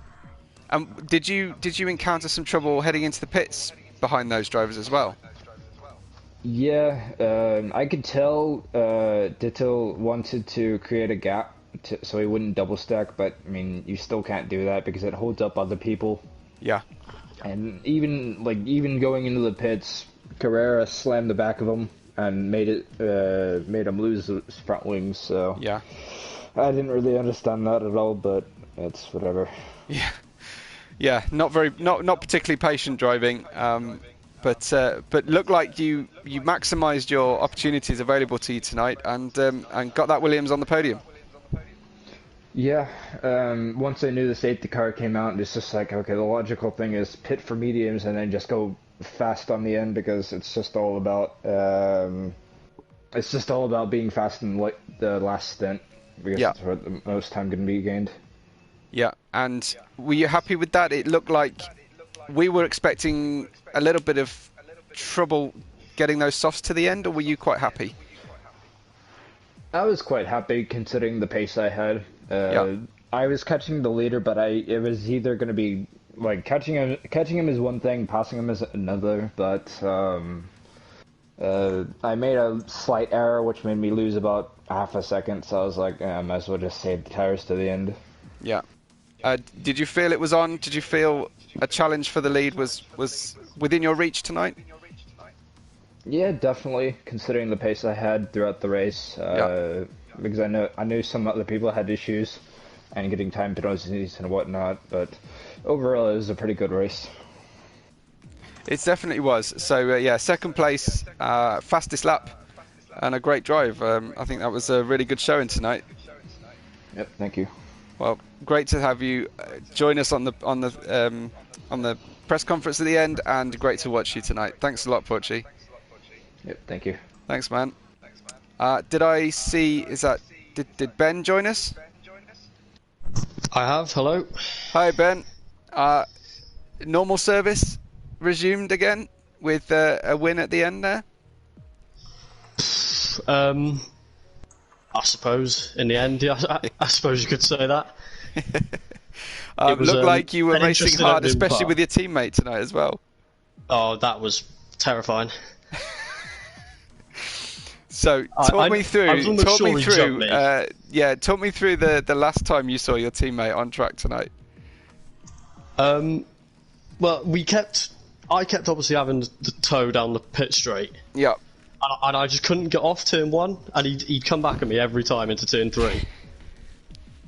Did you encounter some trouble heading into the pits behind those drivers as well? Yeah, I could tell Dittel wanted to create a gap so he wouldn't double stack, but I mean, you still can't do that because it holds up other people. Yeah. And even going into the pits, Carrera slammed the back of him and made him lose his front wings. So yeah, I didn't really understand that at all, but it's whatever. Yeah, not particularly patient driving. But looked like you maximised your opportunities available to you tonight, and got that Williams on the podium. Yeah, once I knew the safety car came out, it's just like, okay, the logical thing is pit for mediums and then just go fast on the end, because it's just all about It's just all about being fast in like the last stint because Yeah. that's where the most time can be gained. Yeah, and were you happy with that? It looked like we were expecting a little bit of trouble getting those softs to the end, or were you quite happy? I was quite happy considering the pace I had. Yeah, I was catching the leader, but it was either going to be like catching him is one thing, passing him is another. But I made a slight error, which made me lose about half a second. So I was like, I might as well just save the tires to the end. yeah. Did you feel it was on? Did you feel a challenge for the lead was within your reach tonight? Yeah, definitely. Considering the pace I had throughout the race, Yeah. because I knew some other people had issues and getting time penalties and whatnot. But overall, it was a pretty good race. It definitely was. So yeah, second place, fastest lap, and a great drive. I think that was a really good showing tonight. Yep, thank you. Well, great to have you join us on the press conference at the end, and great to watch you tonight. Thanks a lot, Porchy. Yep, thank you. Thanks, man. Did I see? Did Ben join us? I have. Hello. Hi, Ben. Normal service resumed again with a win at the end there. I suppose in the end, yeah, I suppose you could say that. It looked like you were an racing interesting hard, opening especially part. with your teammate tonight as well. Oh, that was terrifying. So talk me through. I was almost sure he jumped me. Talk me through the last time you saw your teammate on track tonight. Well, I kept obviously having the toe down the pit straight, Yeah. and I just couldn't get off turn 1, and he'd come back at me every time into turn 3.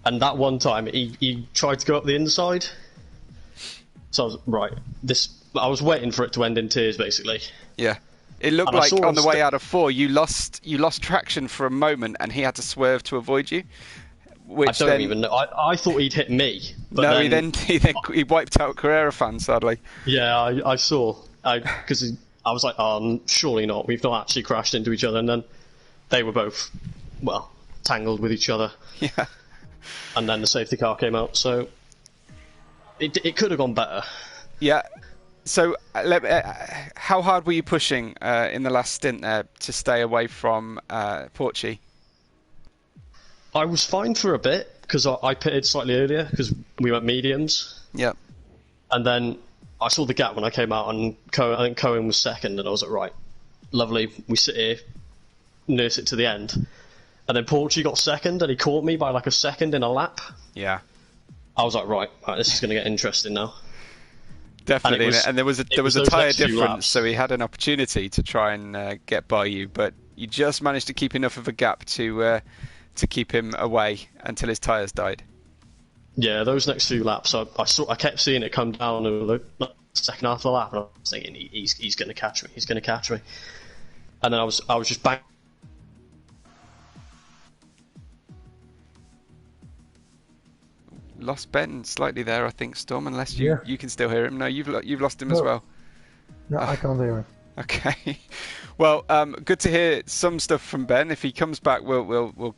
And that one time, he tried to go up the inside. So I was right. I was waiting for it to end in tears, basically. Yeah. It looked And I like saw on him the way out of 4, you lost traction for a moment, and he had to swerve to avoid you. Which I don't even know. I thought he'd hit me. But no, then, he wiped out Carrera fans, sadly. Yeah, I saw. Because I was like, surely not. We've not actually crashed into each other. And then they were both, well, tangled with each other. Yeah. And then the safety car came out. So it could have gone better. Yeah. So, how hard were you pushing in the last stint there to stay away from Porchy? I was fine for a bit because I pitted slightly earlier because we went mediums. Yeah. And then I saw the gap when I came out, and I think Cohen was second, and I was like, right, lovely. We sit here, nurse it to the end. And then Porchy got second, and he caught me by like a second in a lap. Yeah. I was like, right, this is going to get interesting now. Definitely, and there was a tyre next few difference, laps. so he had an opportunity to try and get by you, but you just managed to keep enough of a gap to keep him away until his tyres died. Yeah, those next few laps, I kept seeing it come down in the second half of the lap, and I was thinking, he's going to catch me, he's going to catch me. And then I was just bang. Lost Ben slightly there, I think, Storm, unless you can still hear him. No, you've lost him as well. No, I can't hear him. Okay. Well, good to hear some stuff from Ben. If he comes back, we'll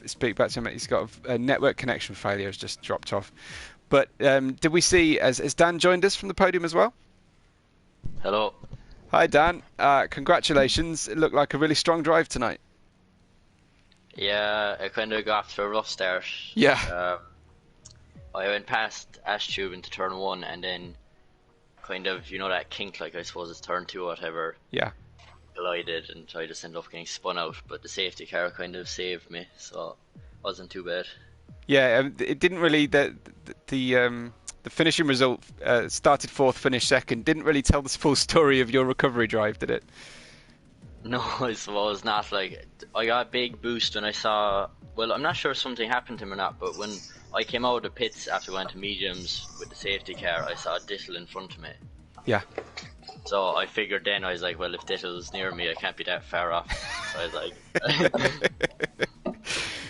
speak back to him. He's got a network connection failure, has just dropped off. But did we see, has Dan joined us from the podium as well? Hello. Hi, Dan. Congratulations. It looked like a really strong drive tonight. Yeah, I kind of got off to a rough start. Yeah. I went past Ash Tube into turn 1, and then kind of, that kink, like I suppose it's turn 2 or whatever. Yeah. Collided, and I just ended up getting spun out, but the safety car kind of saved me, so it wasn't too bad. Yeah, it didn't really. The finishing result started 4th, finished 2nd. Didn't really tell the full story of your recovery drive, did it? No, I suppose not. Like, I got a big boost when I saw. Well, I'm not sure if something happened to him or not, but when I came out of the pits after going to mediums with the safety car, I saw Dittle in front of me. Yeah. So I figured then, I was like, well, if Dittle's near me, I can't be that far off. So I was like.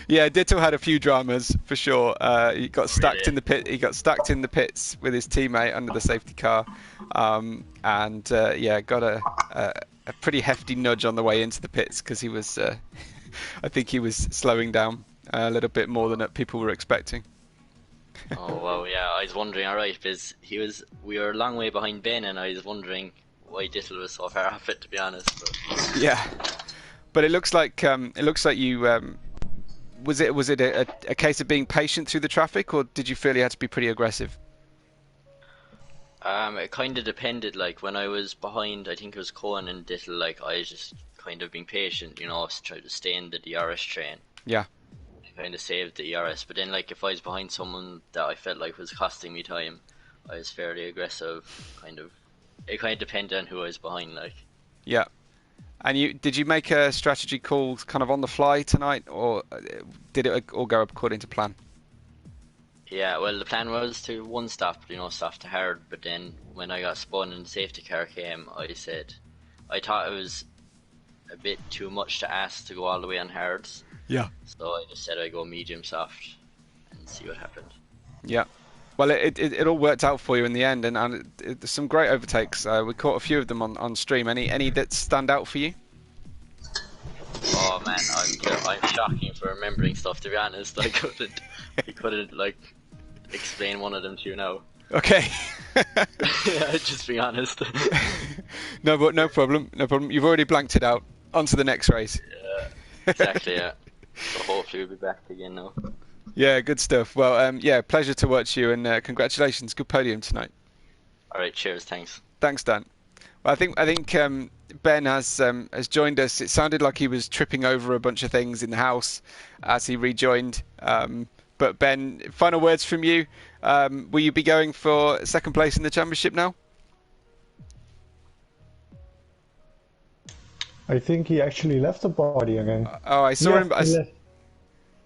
Yeah, Ditto had a few dramas for sure. He got stacked in the pit. He got stacked in the pits with his teammate under the safety car, and got a pretty hefty nudge on the way into the pits because he was, I think he was slowing down a little bit more than people were expecting. Oh well, yeah. I was wondering, alright, because we were a long way behind Ben, and I was wondering why Dittle was so far off it, to be honest. But... Yeah, but it looks like you was it a case of being patient through the traffic, or did you feel you had to be pretty aggressive? It kind of depended. Like when I was behind, I think it was Cohen and Dittle. Like I was just kind of being patient, try to stay in the DRS train. Yeah. Kind of saved the ERS, but then like if I was behind someone that I felt like was costing me time, I was fairly aggressive. It kind of depended on who I was behind, like. Yeah. And did you make a strategy call kind of on the fly tonight, or did it all go according to plan? Yeah, well, the plan was to one stop, stop to hard, but then when I got spun and the safety car came, I thought it was a bit too much to ask to go all the way on hards. Yeah. So I just said I'd go medium soft and see what happened. Yeah. Well, it all worked out for you in the end, and there's some great overtakes. We caught a few of them on stream. Any that stand out for you? Oh man, I'm shocking for remembering stuff. To be honest, I couldn't like explain one of them to you now. Okay. Yeah, just be honest. No, but no problem. You've already blanked it out. On to the next race. Yeah, exactly. Yeah. So hopefully we'll be back again now. Yeah, good stuff. Well, yeah, pleasure to watch you, and congratulations. Good podium tonight. All right, cheers. Thanks. Thanks, Dan. Well, I think Ben has joined us. It sounded like he was tripping over a bunch of things in the house as he rejoined. But Ben, final words from you. Will you be going for second place in the championship now? I think he actually left the party again. Oh, I saw him. He left.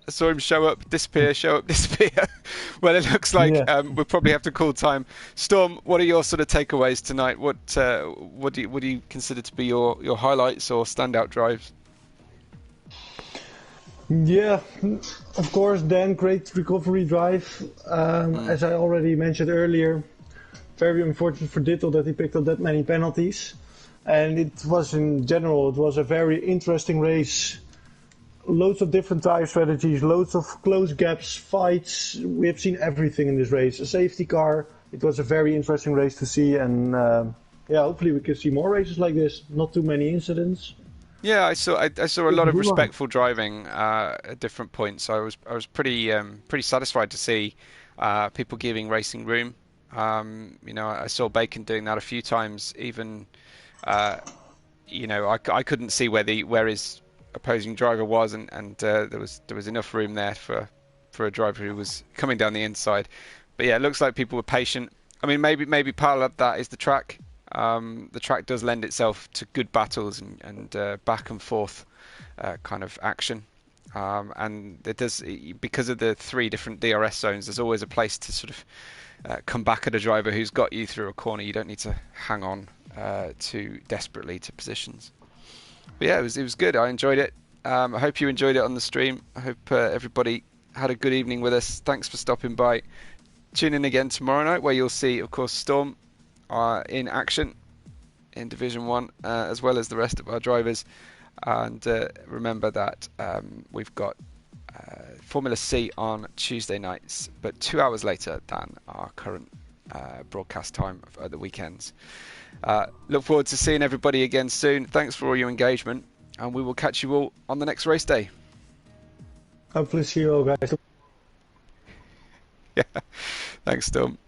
I saw him show up, disappear, show up, disappear. Well, it looks like we'll probably have to call time. Storm, what are your sort of takeaways tonight? What do you consider to be your highlights or standout drives? Yeah, of course, Dan, great recovery drive. As I already mentioned earlier, very unfortunate for Dittle that he picked up that many penalties. And it was, in general, it was a very interesting race. Loads of different tire strategies, loads of close gaps, fights. We have seen everything in this race. A safety car. It was a very interesting race to see, and yeah, hopefully we can see more races like this. Not too many incidents. Yeah, I saw a lot of respectful driving at different points. I was pretty satisfied to see people giving racing room. I saw Bacon doing that a few times. Even I couldn't see where his opposing driver was, and there was enough room there for a driver who was coming down the inside. But yeah, it looks like people were patient. I mean, maybe part of that is the track. The track does lend itself to good battles and back and forth kind of action. And it does, because of the 3 different DRS zones, there's always a place to sort of come back at a driver who's got you through a corner. You don't need to hang on too desperately to positions. But yeah, it was good. I enjoyed it. I hope you enjoyed it on the stream. I hope everybody had a good evening with us. Thanks for stopping by. Tune in again tomorrow night, where you'll see, of course, Storm in action in Division 1, as well as the rest of our drivers. And remember that we've got Formula C on Tuesday nights, but 2 hours later than our current broadcast time at the weekends. Look forward to seeing everybody again soon. Thanks for all your engagement, and we will catch you all on the next race day. Hopefully see you all, guys. Yeah, thanks, Tom.